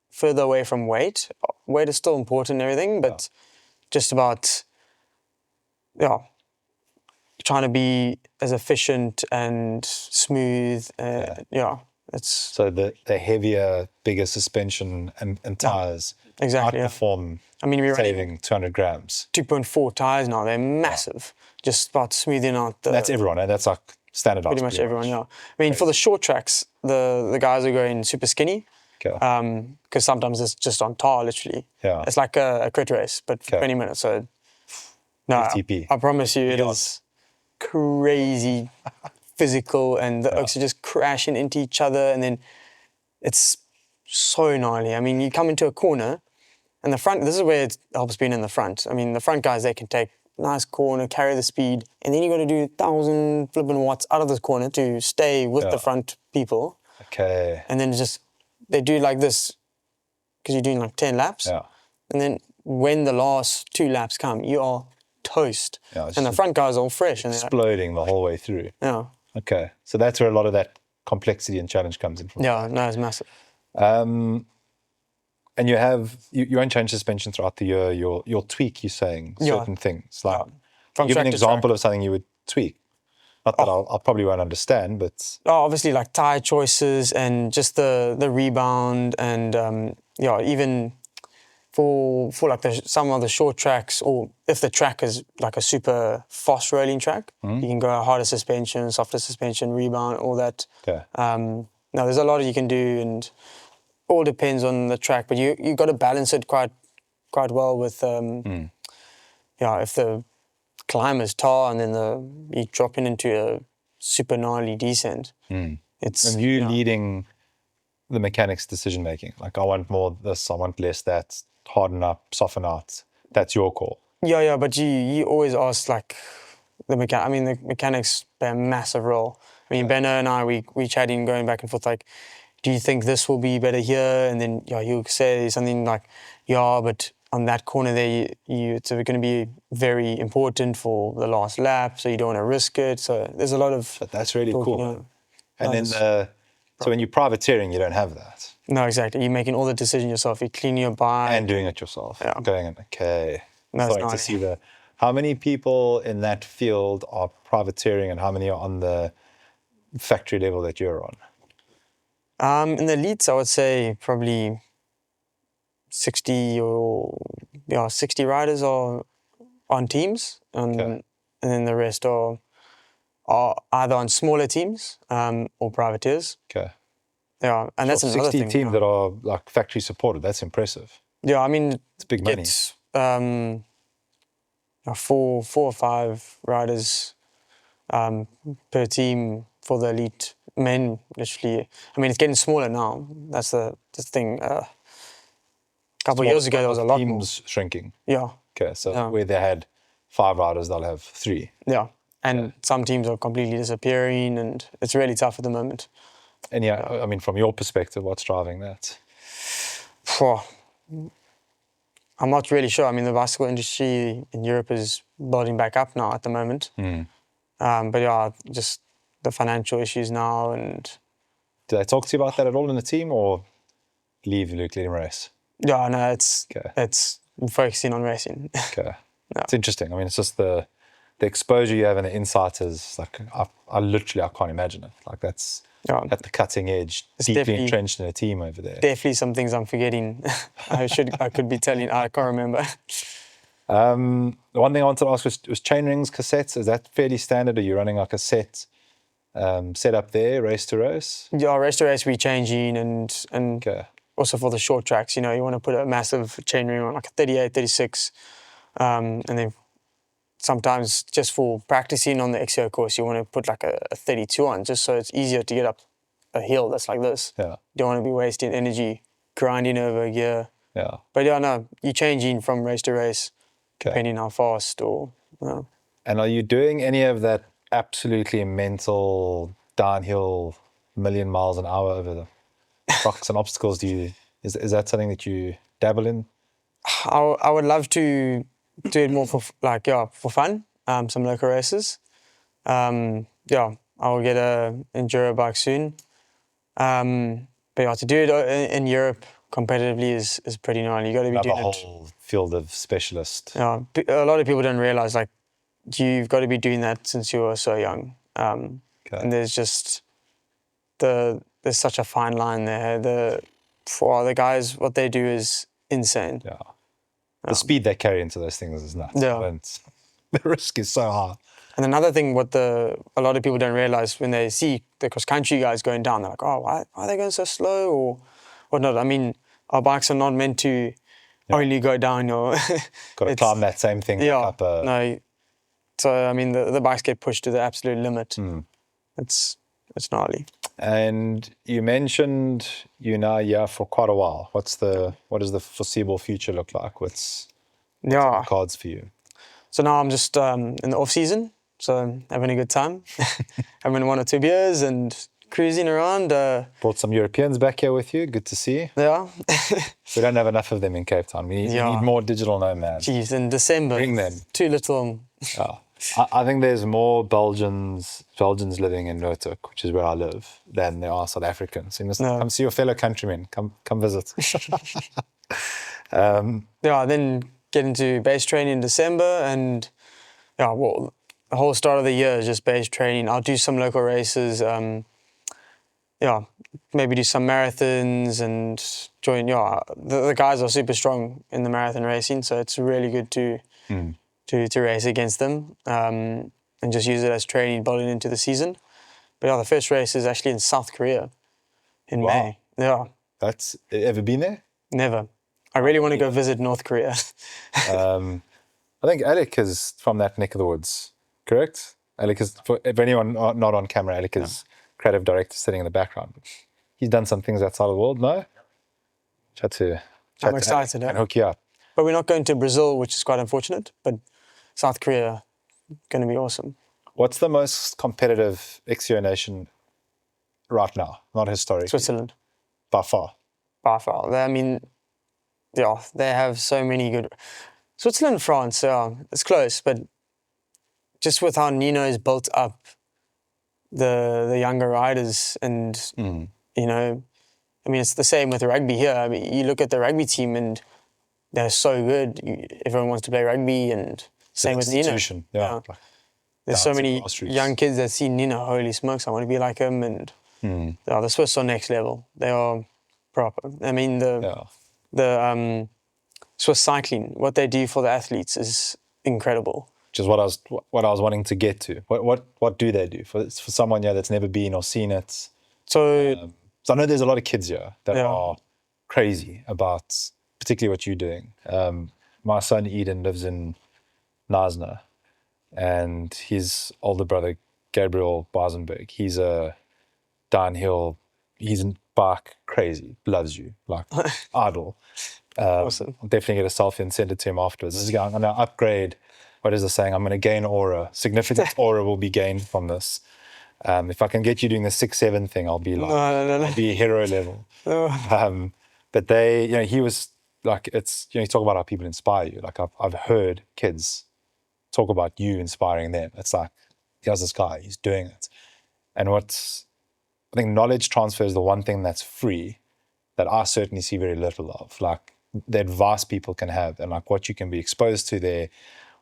Speaker 2: further away from weight. Weight is still important and everything, but just about, trying to be as efficient and smooth. It's
Speaker 1: so the heavier, bigger suspension and tires outperform.
Speaker 2: I mean, we're
Speaker 1: saving 200 grams.
Speaker 2: 2.4 tires now. They're massive. Just about smoothing out
Speaker 1: that's everyone, and that's like standard.
Speaker 2: Pretty much everyone. Yeah. I mean, for the short tracks, the guys are going super skinny.
Speaker 1: Okay.
Speaker 2: Because sometimes it's just on tar, literally.
Speaker 1: Yeah.
Speaker 2: It's like a crit race, but for 20 minutes. So, no,
Speaker 1: FTP.
Speaker 2: I promise you, it is crazy physical, and the oaks are just crashing into each other, and then it's so gnarly. I mean, you come into a corner, and the front, this is where it helps being in the front. I mean, the front guys, they can take a nice corner, carry the speed, and then you got to do 1,000 flipping watts out of this corner to stay with the front people.
Speaker 1: Okay.
Speaker 2: And then they do like this, because you're doing like 10 laps.
Speaker 1: Yeah.
Speaker 2: And then when the last 2 laps come, you are toast.
Speaker 1: Yeah,
Speaker 2: and the front guys are all fresh. And
Speaker 1: exploding the whole way through.
Speaker 2: Yeah.
Speaker 1: Okay. So that's where a lot of that complexity and challenge comes in from.
Speaker 2: Yeah, no, it's massive.
Speaker 1: And you won't change suspension throughout the year. You'll tweak, you're saying, certain things. Like, give an example of something you would tweak. Not that I probably won't understand, but...
Speaker 2: obviously, like tire choices and just the rebound, and even for like some of the short tracks, or if the track is like a super fast rolling track, you can go harder suspension, softer suspension, rebound, all that.
Speaker 1: Okay.
Speaker 2: Now there's a lot you can do, and all depends on the track, but you got to balance it quite well with if the climb is tar and then you're dropping into a super gnarly descent. It's
Speaker 1: and you leading the mechanics decision making. Like, I want more this, I want less that, harden up, soften out. That's your call.
Speaker 2: Yeah, but you always ask like the mechanic. I mean, the mechanics play a massive role. I mean, Benno and I, we chatting, going back and forth, like, do you think this will be better here? And then he'll say something like, but on that corner there, it's going to be very important for the last lap, so you don't want to risk it. So there's a lot of...
Speaker 1: But that's really cool. And then so when you're privateering, you don't have that.
Speaker 2: No, exactly. You're making all the decisions yourself. You're cleaning your bike.
Speaker 1: And doing it yourself.
Speaker 2: Yeah.
Speaker 1: Going in, okay.
Speaker 2: No,
Speaker 1: starting to see how many people in that field are privateering and how many are on the factory level that you're on?
Speaker 2: In the elites, I would say probably 60 riders are on teams,
Speaker 1: Okay.
Speaker 2: and then the rest are either on smaller teams or privateers.
Speaker 1: Okay.
Speaker 2: Yeah, and that's another
Speaker 1: 60
Speaker 2: thing.
Speaker 1: teams
Speaker 2: yeah.
Speaker 1: that are like factory supported. That's impressive.
Speaker 2: Yeah, I mean,
Speaker 1: It's big money.
Speaker 2: it's four or five riders per team for the elite men. Literally, I mean, it's getting smaller now. That's the thing. A couple of years ago, there was a lot more.
Speaker 1: Teams shrinking.
Speaker 2: Yeah,
Speaker 1: Okay, so
Speaker 2: Yeah.
Speaker 1: where they had 5 riders, they'll have 3.
Speaker 2: yeah. And some teams are completely disappearing, and it's really tough at the moment.
Speaker 1: And yeah, I mean, from your perspective, what's driving that?
Speaker 2: Phew. I'm not really sure. I mean, the bicycle industry in Europe is building back up now at the moment. But yeah, just the financial issues now. And
Speaker 1: Did they talk to you about that at all in the team, or leave Luke, let him race?
Speaker 2: yeah, no, it's
Speaker 1: Okay.
Speaker 2: focusing on racing.
Speaker 1: Okay. It's interesting. I mean, it's just the exposure you have and the insight is like, I can't imagine it. Like that's
Speaker 2: Yeah.
Speaker 1: at the cutting edge,
Speaker 2: It's
Speaker 1: deeply
Speaker 2: definitely-
Speaker 1: entrenched in a team over there.
Speaker 2: Definitely some things I'm forgetting. I could be telling. I can't remember.
Speaker 1: The one thing I wanted to ask was chain rings, cassettes. Is that fairly standard? Are you running like a set up there, race to race?
Speaker 2: Yeah, race to race we changing and
Speaker 1: Okay.
Speaker 2: also for the short tracks, you know, you want to put a massive chain ring on like a 38, 36. And then sometimes just for practicing on the XO course, you want to put like a 32 on just so it's easier to get up a hill that's like this.
Speaker 1: Yeah.
Speaker 2: You don't want to be wasting energy grinding over gear.
Speaker 1: Yeah.
Speaker 2: But yeah, no, you're changing from race to race,
Speaker 1: Okay.
Speaker 2: depending how fast or...
Speaker 1: And are you doing any of that absolutely mental downhill million miles an hour over the rocks and obstacles? Is that something that you dabble in?
Speaker 2: I would love to do it more for fun, some local races. Yeah, I will get a Enduro bike soon. But yeah, to do it in Europe competitively is pretty gnarly. You got to be
Speaker 1: Have
Speaker 2: doing
Speaker 1: a
Speaker 2: it.
Speaker 1: whole field of specialists.
Speaker 2: Yeah, a lot of people don't realize like you've got to be doing that since you were so young.
Speaker 1: Okay.
Speaker 2: And there's just there's such a fine line there. For the guys, what they do is insane.
Speaker 1: Yeah. The speed they carry into those things is nuts.
Speaker 2: Yeah.
Speaker 1: The risk is so high.
Speaker 2: And another thing, a lot of people don't realize when they see the cross-country guys going down, they're like, oh, why are they going so slow or whatnot? I mean, our bikes are not meant to only go down. Or
Speaker 1: Got to climb that same thing up.
Speaker 2: No. So, I mean, the bikes get pushed to the absolute limit. It's gnarly.
Speaker 1: And you mentioned you're now here for quite a while. What does the foreseeable future look like? What's the cards for you?
Speaker 2: So now I'm just in the off season, so I'm having a good time, having 1 or 2 beers and cruising around.
Speaker 1: Brought some Europeans back here with you. Good to see.
Speaker 2: Yeah.
Speaker 1: We don't have enough of them in Cape Town. We need more digital nomads.
Speaker 2: Jeez, in December.
Speaker 1: Bring them.
Speaker 2: Too little.
Speaker 1: Yeah. I think there's more Belgians living in Noordhoek, which is where I live, than there are South Africans. So you must come see your fellow countrymen. Come visit.
Speaker 2: Then get into base training in December, and the whole start of the year is just base training. I'll do some local races. Maybe do some marathons and join. The guys are super strong in the marathon racing, so it's really good to race against them and just use it as training, building into the season. But the first race is actually in South Korea in May. Yeah.
Speaker 1: That's ever been there?
Speaker 2: Never. I really want to go visit North Korea.
Speaker 1: I think Alec is from that neck of the woods, correct? Alec is, for anyone not on camera, Alec is creative director sitting in the background. He's done some things outside of the world, no?
Speaker 2: I'm excited.
Speaker 1: And hook you up.
Speaker 2: But we're not going to Brazil, which is quite unfortunate, but South Korea, going to be awesome.
Speaker 1: What's the most competitive XCO nation right now, not historically?
Speaker 2: Switzerland.
Speaker 1: By far.
Speaker 2: By far. They have so many good... Switzerland, France, it's close, but just with how Nino is built up the younger riders and, you know, I mean, it's the same with rugby here. I mean, you look at the rugby team and they're so good. Everyone wants to play rugby, and same with Nino.
Speaker 1: Yeah.
Speaker 2: There's so many young kids that see Nino, holy smokes, I want to be like him. And the Swiss are next level. They are proper. I mean, the Swiss cycling, what they do for the athletes is incredible.
Speaker 1: Which is what I was wanting to get to. What do they do for someone here that's never been or seen it?
Speaker 2: So
Speaker 1: So I know there's a lot of kids here that
Speaker 2: Yeah.
Speaker 1: are crazy about particularly what you're doing. My son Eden lives in Nasna, and his older brother Gabriel Basenberg, he's a downhill, he's in bike crazy, loves you, like idol.
Speaker 2: Awesome.
Speaker 1: I'll definitely get a selfie and send it to him afterwards. This is going, I'm going to upgrade. What is the saying? I'm going to gain aura. Significant aura will be gained from this. If I can get you doing the 6-7 thing, I'll be like,
Speaker 2: No.
Speaker 1: I'll be hero level.
Speaker 2: Oh.
Speaker 1: But they, he was like, it's, you talk about how people inspire you. Like I've heard kids talk about you inspiring them. It's like, here's this guy, he's doing it. And I think knowledge transfer is the one thing that's free that I certainly see very little of. Like the advice people can have and like what you can be exposed to there,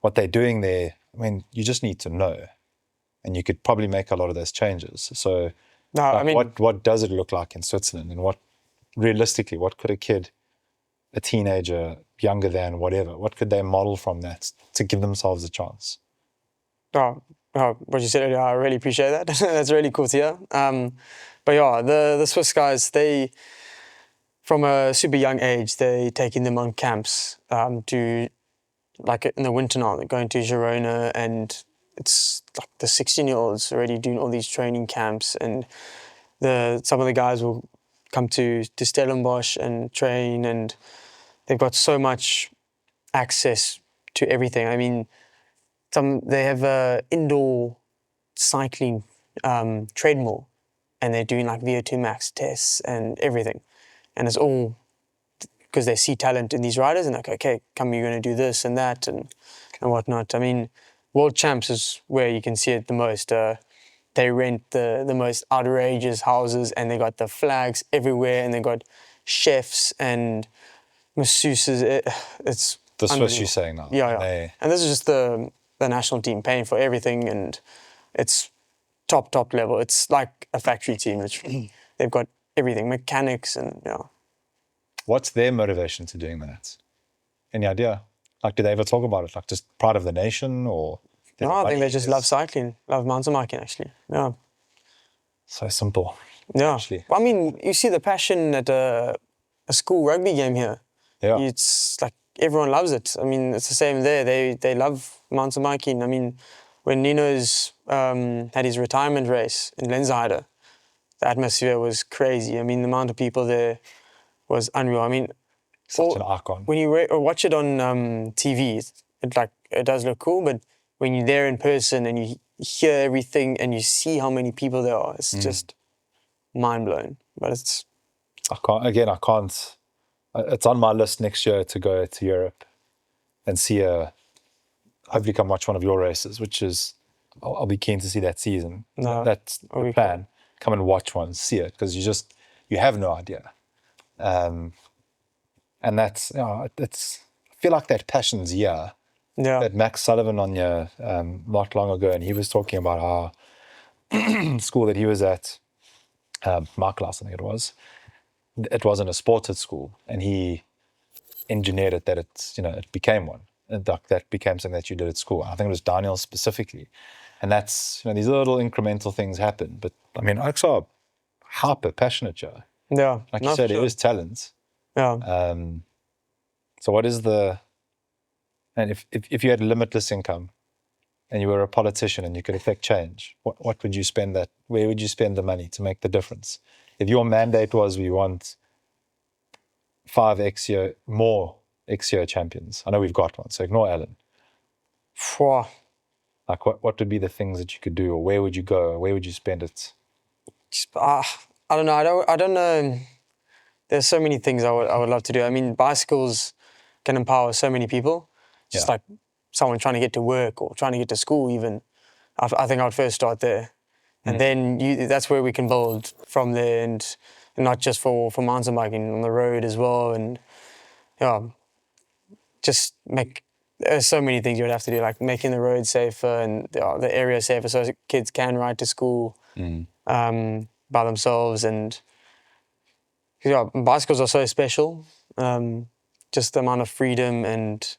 Speaker 1: what they're doing there. I mean, you just need to know. And you could probably make a lot of those changes. So
Speaker 2: No,
Speaker 1: like,
Speaker 2: I mean,
Speaker 1: what does it look like in Switzerland? And what realistically, what could a kid, a teenager, younger than whatever, what could they model from that to give themselves a chance?
Speaker 2: What you said earlier, I really appreciate that. That's really cool to hear. But yeah, the Swiss guys, they, from a super young age, they taking them on camps to, like in the winter now, they're going to Girona, and it's like the 16-year-olds already doing all these training camps, and some of the guys will come to Stellenbosch and train, and they've got so much access to everything. I mean, they have a indoor cycling treadmill, and they're doing like VO2 max tests and everything, and it's all because they see talent in these riders and like, okay, come, you're going to do this and that and whatnot. I mean, World Champs is where you can see it the most. They rent the most outrageous houses, and they got the flags everywhere, and they got chefs and masseuses. It's
Speaker 1: The Swiss
Speaker 2: unbelievable.
Speaker 1: you're saying now.
Speaker 2: Yeah. And this is just the national team paying for everything, and it's top level. It's like a factory team. They've got everything, mechanics and
Speaker 1: What's their motivation to doing that? Any idea? Like, do they ever talk about it? Like, just pride of the nation, or?
Speaker 2: No, I think they just love cycling, love mountain biking, actually. Yeah.
Speaker 1: So simple.
Speaker 2: Yeah.
Speaker 1: Actually.
Speaker 2: Well, I mean, you see the passion at a school rugby game here.
Speaker 1: Yeah.
Speaker 2: It's like everyone loves it. I mean, it's the same there. They love mountain biking. I mean, when Nino's had his retirement race in Lenzheide, the atmosphere was crazy. I mean, the amount of people there was unreal. I mean,
Speaker 1: Such an icon.
Speaker 2: when you watch it on TV, it does look cool, but when you're there in person and you hear everything and you see how many people there are, it's just mind-blowing. But it's...
Speaker 1: I can't. It's on my list next year to go to Europe and see hopefully come watch one of your races, which is, I'll be keen to see that season.
Speaker 2: No,
Speaker 1: That's the plan. Come and watch one, see it, because you have no idea. And that's, it's, I feel like that passion's here.
Speaker 2: Yeah.
Speaker 1: That Max Sullivan on you not long ago, and he was talking about how school that he was at, Marklaus, I think it wasn't a sports at school, and he engineered it that it became one. And that became something that you did at school. I think it was downhill specifically. And that's, these little incremental things happen. But I mean, Oaks are hyper passionate, Joe.
Speaker 2: Yeah.
Speaker 1: Like you said, there is talent.
Speaker 2: Yeah.
Speaker 1: So what is and if you had limitless income and you were a politician and you could affect change, what would you spend where would you spend the money to make the difference? If your mandate was, we want 5 more XYO champions. I know we've got one, so ignore Alan. Like what would be the things that you could do, or where would you go, or where would you spend it?
Speaker 2: I don't know. I don't know. There's so many things I would love to do. I mean, bicycles can empower so many people. Just like someone trying to get to work or trying to get to school even. I think I would first start there. And then that's where we can build from there, and not just for mountain biking, on the road as well. And just there's so many things you would have to do, like making the road safer and the area safer so kids can ride to school by themselves. And bicycles are so special, just the amount of freedom and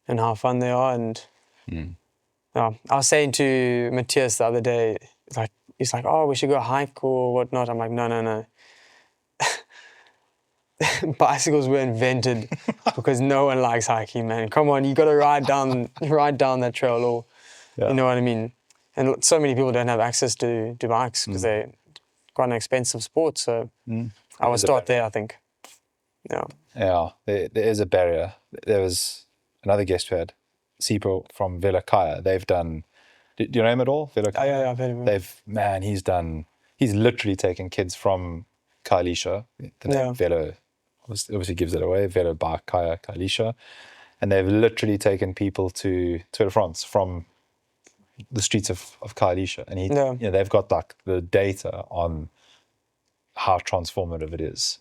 Speaker 2: how fun they are. And Yeah, I was saying to Matthias the other day, he's like, oh, we should go hike or whatnot. I'm like, no. Bicycles were invented because no one likes hiking, man. Come on, you got to ride down that trail, or you know what I mean. And so many people don't have access to bikes because they're quite an expensive sport. So I would start there, I think.
Speaker 1: Yeah, there is a barrier. There was another guest we had, Sipo from Velakaya. They've done. Do you know him at all? Velakaya?
Speaker 2: Yeah, I've heard of him.
Speaker 1: He's literally taken kids from Kailisha. The name Velo obviously gives it away. Velo by Kailisha. And they've literally taken people to Tour de France from the streets of Kailisha. And they've got like the data on how transformative it is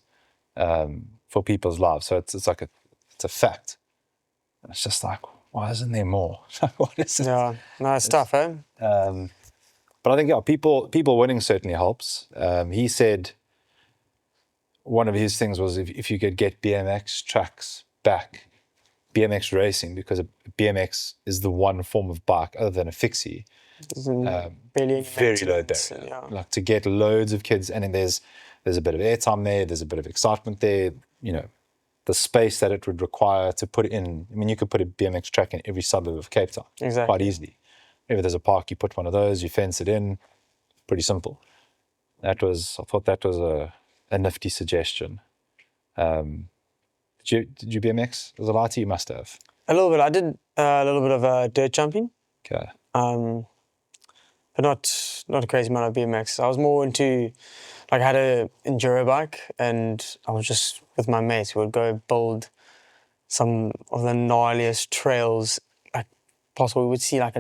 Speaker 1: for people's lives. So it's like it's a fact. And it's just like, why isn't there more? What is it?
Speaker 2: Yeah, no, it's tough, eh?
Speaker 1: But I think people winning certainly helps. He said one of his things was if you could get BMX tracks back, BMX racing, because BMX is the one form of bike other than a fixie. Very low barrier. Like to get loads of kids, and then there's a bit of airtime there, there's a bit of excitement there, the space that it would require to put in. I mean, you could put a BMX track in every suburb of Cape Town quite easily. If there's a park, you put one of those, you fence it in, pretty simple. I thought that was a nifty suggestion. Did you BMX as a lighter? You must have.
Speaker 2: A little bit. I did a little bit of dirt jumping.
Speaker 1: Okay.
Speaker 2: But not a crazy amount of BMX. I was more into, I had an Enduro bike, and I was just with my mates. We would go build some of the gnarliest trails possible. We would see a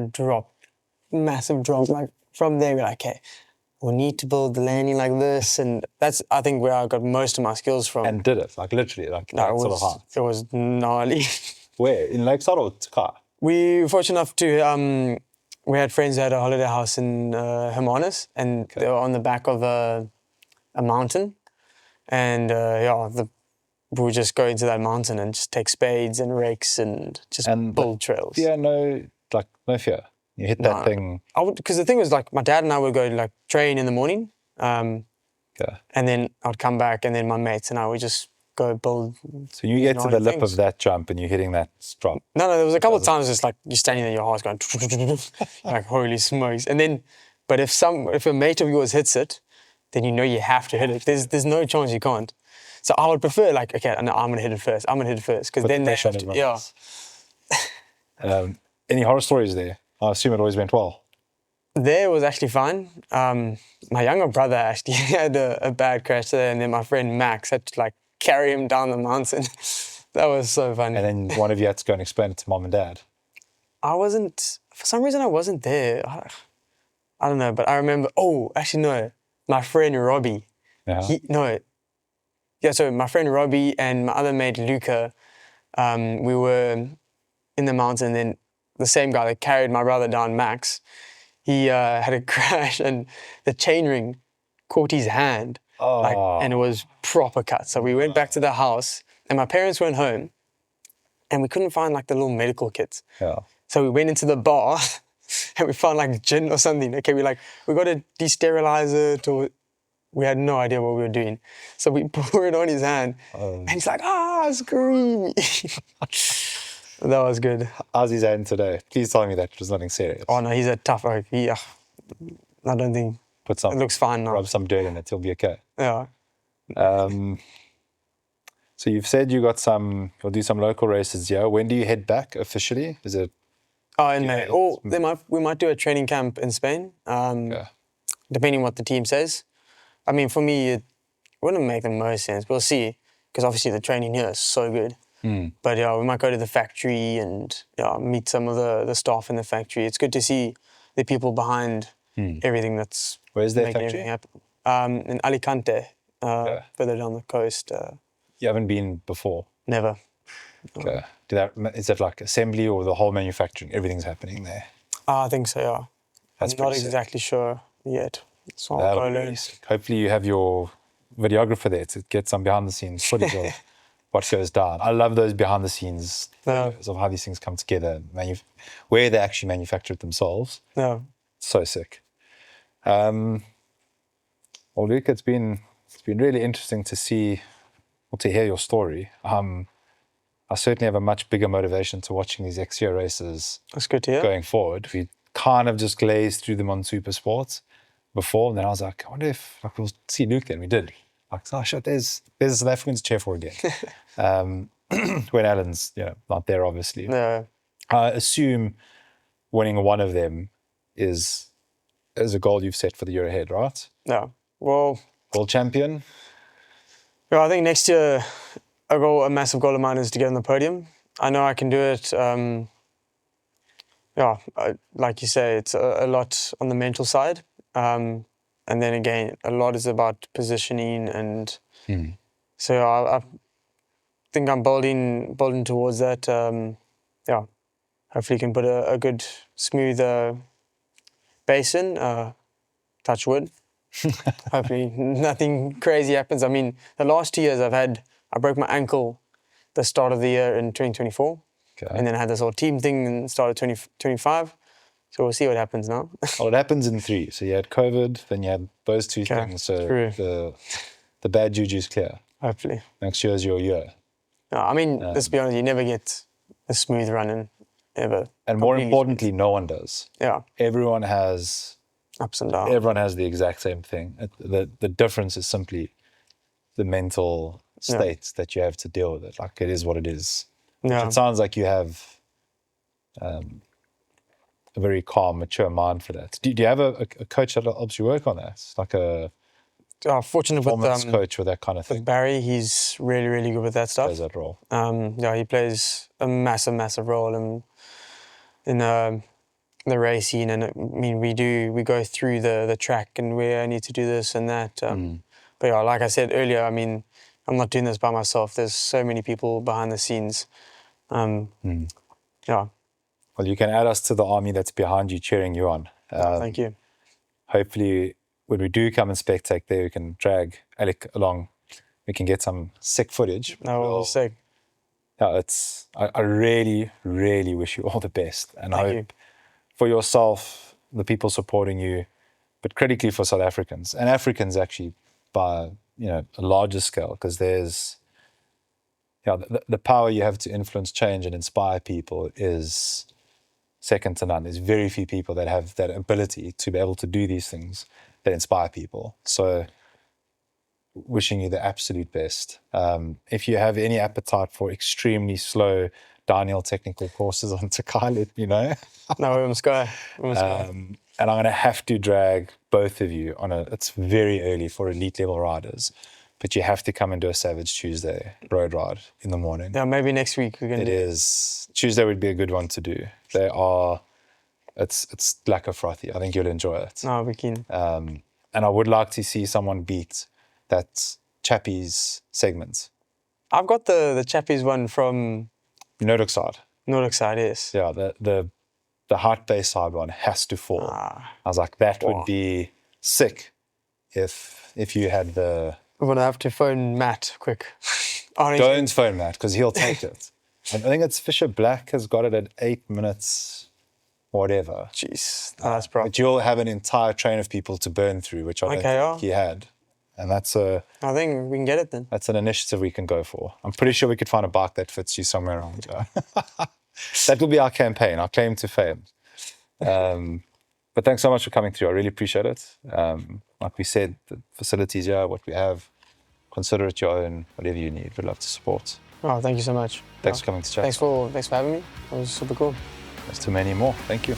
Speaker 2: massive drop. From there, we're like, okay, we need to build the landing like this, and that's I think where I got most of my skills from.
Speaker 1: And did it literally that sort of height.
Speaker 2: It was gnarly.
Speaker 1: Where, in Lakeside or Taka?
Speaker 2: We were fortunate enough to we had friends who had a holiday house in Hermanus, and they were on the back of a mountain, and we would just go into that mountain and just take spades and rakes and just build trails.
Speaker 1: Yeah, no fear. You hit that thing.
Speaker 2: Because the thing was, my dad and I would go train in the morning, and then I'd come back, and then my mates and I would just go build.
Speaker 1: So you get to the lip of that jump and you're hitting that drop.
Speaker 2: No, there was a couple of times just you're standing there, your heart's going like holy smokes. And then, but if a mate of yours hits it, then you have to hit it. There's no chance you can't. So I would prefer okay, no, I'm gonna hit it first. Because then they have to,
Speaker 1: Any horror stories there? I assume it always went well.
Speaker 2: There was actually fine. My younger brother actually had a bad crash there, and then my friend Max had to carry him down the mountain. That was so funny.
Speaker 1: And then one of you had to go and explain it to mom and dad.
Speaker 2: For some reason I wasn't there. I don't know, but I remember, actually no, my friend Robbie. So my friend Robbie and my other mate Luca, we were in the mountain, and then the same guy that carried my brother down, Max, he had a crash, and the chainring caught his hand. And it was proper cut. So we went back to the house, and my parents weren't home, and we couldn't find the little medical kits. Yeah. So we went into the bar and we found gin or something. Okay, we got to desterilize it, or we had no idea what we were doing. So we pour it on his hand, and he's like, screw me. That was good.
Speaker 1: How's his hand today? Please tell me that it was nothing serious.
Speaker 2: Oh no, he's a tough oak. I don't think. It looks fine now.
Speaker 1: Rub some dirt in it, he'll be okay.
Speaker 2: Yeah.
Speaker 1: So you've said you'll do some local races here. When do you head back officially? Is it?
Speaker 2: In May. Or we might do a training camp in Spain, depending what the team says. I mean, for me, it wouldn't make the most sense. We'll see, because obviously the training here is so good. But we might go to the factory and meet some of the staff in the factory. It's good to see the people behind everything that's
Speaker 1: Where's their factory?
Speaker 2: In Alicante, further down the coast.
Speaker 1: You haven't been before?
Speaker 2: Never.
Speaker 1: Okay. Is that assembly or the whole manufacturing? Everything's happening there?
Speaker 2: I think so, yeah. I'm not exactly sure yet. So I'll learn.
Speaker 1: Hopefully you have your videographer there to get some behind the scenes footage of what goes down. I love those behind the scenes videos of how these things come together, where they actually manufacture it themselves.
Speaker 2: Yeah.
Speaker 1: So sick. Well, Luke, it's been really interesting to see or to hear your story. I certainly have a much bigger motivation to watching these XCO races.
Speaker 2: That's good to hear.
Speaker 1: Going forward. We kind of just glazed through them on Super Sports before, and then I was like, I wonder if we'll see Luke then. We did. Like, oh shit, there's a South African to cheer for again. When Alan's not there, obviously.
Speaker 2: Yeah.
Speaker 1: I assume winning one of them is a goal you've set for the year ahead, right?
Speaker 2: Yeah. Well,
Speaker 1: World champion?
Speaker 2: Yeah, I think next year a massive goal of mine is to get on the podium. I know I can do it. Like you say, it's a lot on the mental side. And then again, a lot is about positioning. And so I think I'm building towards that. Hopefully can put a good, smooth base in, touch wood. Hopefully nothing crazy happens. I mean, the last 2 years I broke my ankle the start of the year in 2024.
Speaker 1: Okay.
Speaker 2: And then I had this whole team thing in the start of 2025. So we'll see what happens now.
Speaker 1: Well, it happens in 3. So you had COVID, then you had those 2 things. So
Speaker 2: true.
Speaker 1: the bad juju's clear.
Speaker 2: Hopefully.
Speaker 1: Next year's your year.
Speaker 2: No, I mean, let's be honest, you never get a smooth running ever.
Speaker 1: And more importantly, no one does.
Speaker 2: Yeah.
Speaker 1: Everyone has
Speaker 2: ups and downs.
Speaker 1: Everyone has the exact same thing. The difference is simply the mental state that you have to deal with it. Like, it is what it is.
Speaker 2: Yeah.
Speaker 1: It sounds like you have a very calm, mature mind for that. Do you have a coach that helps you work on that? Like a
Speaker 2: fortunate
Speaker 1: performance
Speaker 2: with
Speaker 1: coach with that kind of thing?
Speaker 2: With Barry, he's really, really good with that stuff.
Speaker 1: Plays that role.
Speaker 2: He plays a massive role in the racing. And I mean, we go through the track and where I need to do this and that. But yeah, like I said earlier, I mean, I'm not doing this by myself. There's so many people behind the scenes. Yeah.
Speaker 1: Well, you can add us to the army that's behind you, cheering you on.
Speaker 2: Thank you.
Speaker 1: Hopefully, when we do come and spectate there, we can drag Alec along. We can get some sick footage.
Speaker 2: No, we'll be sick.
Speaker 1: Yeah, I really, really wish you all the best. And I
Speaker 2: Thank
Speaker 1: hope for yourself, the people supporting you, but critically for South Africans. And Africans actually by a larger scale, because there's the power you have to influence change and inspire people is second to none. There's very few people that have that ability to be able to do these things that inspire people. So wishing you the absolute best. If you have any appetite for extremely slow downhill technical courses on Takai, let me know.
Speaker 2: No, we must go.
Speaker 1: And I'm going to have to drag both of you on it's very early for elite level riders, but you have to come and do a Savage Tuesday road ride in the morning.
Speaker 2: Yeah, maybe next week we can
Speaker 1: It is. Tuesday would be a good one to do. It's black or frothy. I think you'll enjoy it.
Speaker 2: No, we're keen.
Speaker 1: And I would like to see someone beat that Chappies segment.
Speaker 2: I've got the Chappies one from
Speaker 1: Nordic side.
Speaker 2: Nordic side, yes.
Speaker 1: Yeah, the height base side one has to fall. I was like, that would be sick if you had the...
Speaker 2: I'm going to have to phone Matt quick.
Speaker 1: Don't phone Matt, because he'll take it. I think it's Fisher Black has got it at 8 minutes, whatever.
Speaker 2: Jeez, that's probably...
Speaker 1: But you'll have an entire train of people to burn through, which I don't think he had. And I
Speaker 2: think we can get it then.
Speaker 1: That's an initiative we can go for. I'm pretty sure we could find a bike that fits you somewhere around. That will be our campaign, our claim to fame. But thanks so much for coming through. I really appreciate it. Like we said, the facilities here, what we have, consider it your own, whatever you need. We'd love to support.
Speaker 2: Oh, thank you so much.
Speaker 1: Thanks for coming to chat.
Speaker 2: Thanks for having me. It was super cool.
Speaker 1: There's too many more. Thank you.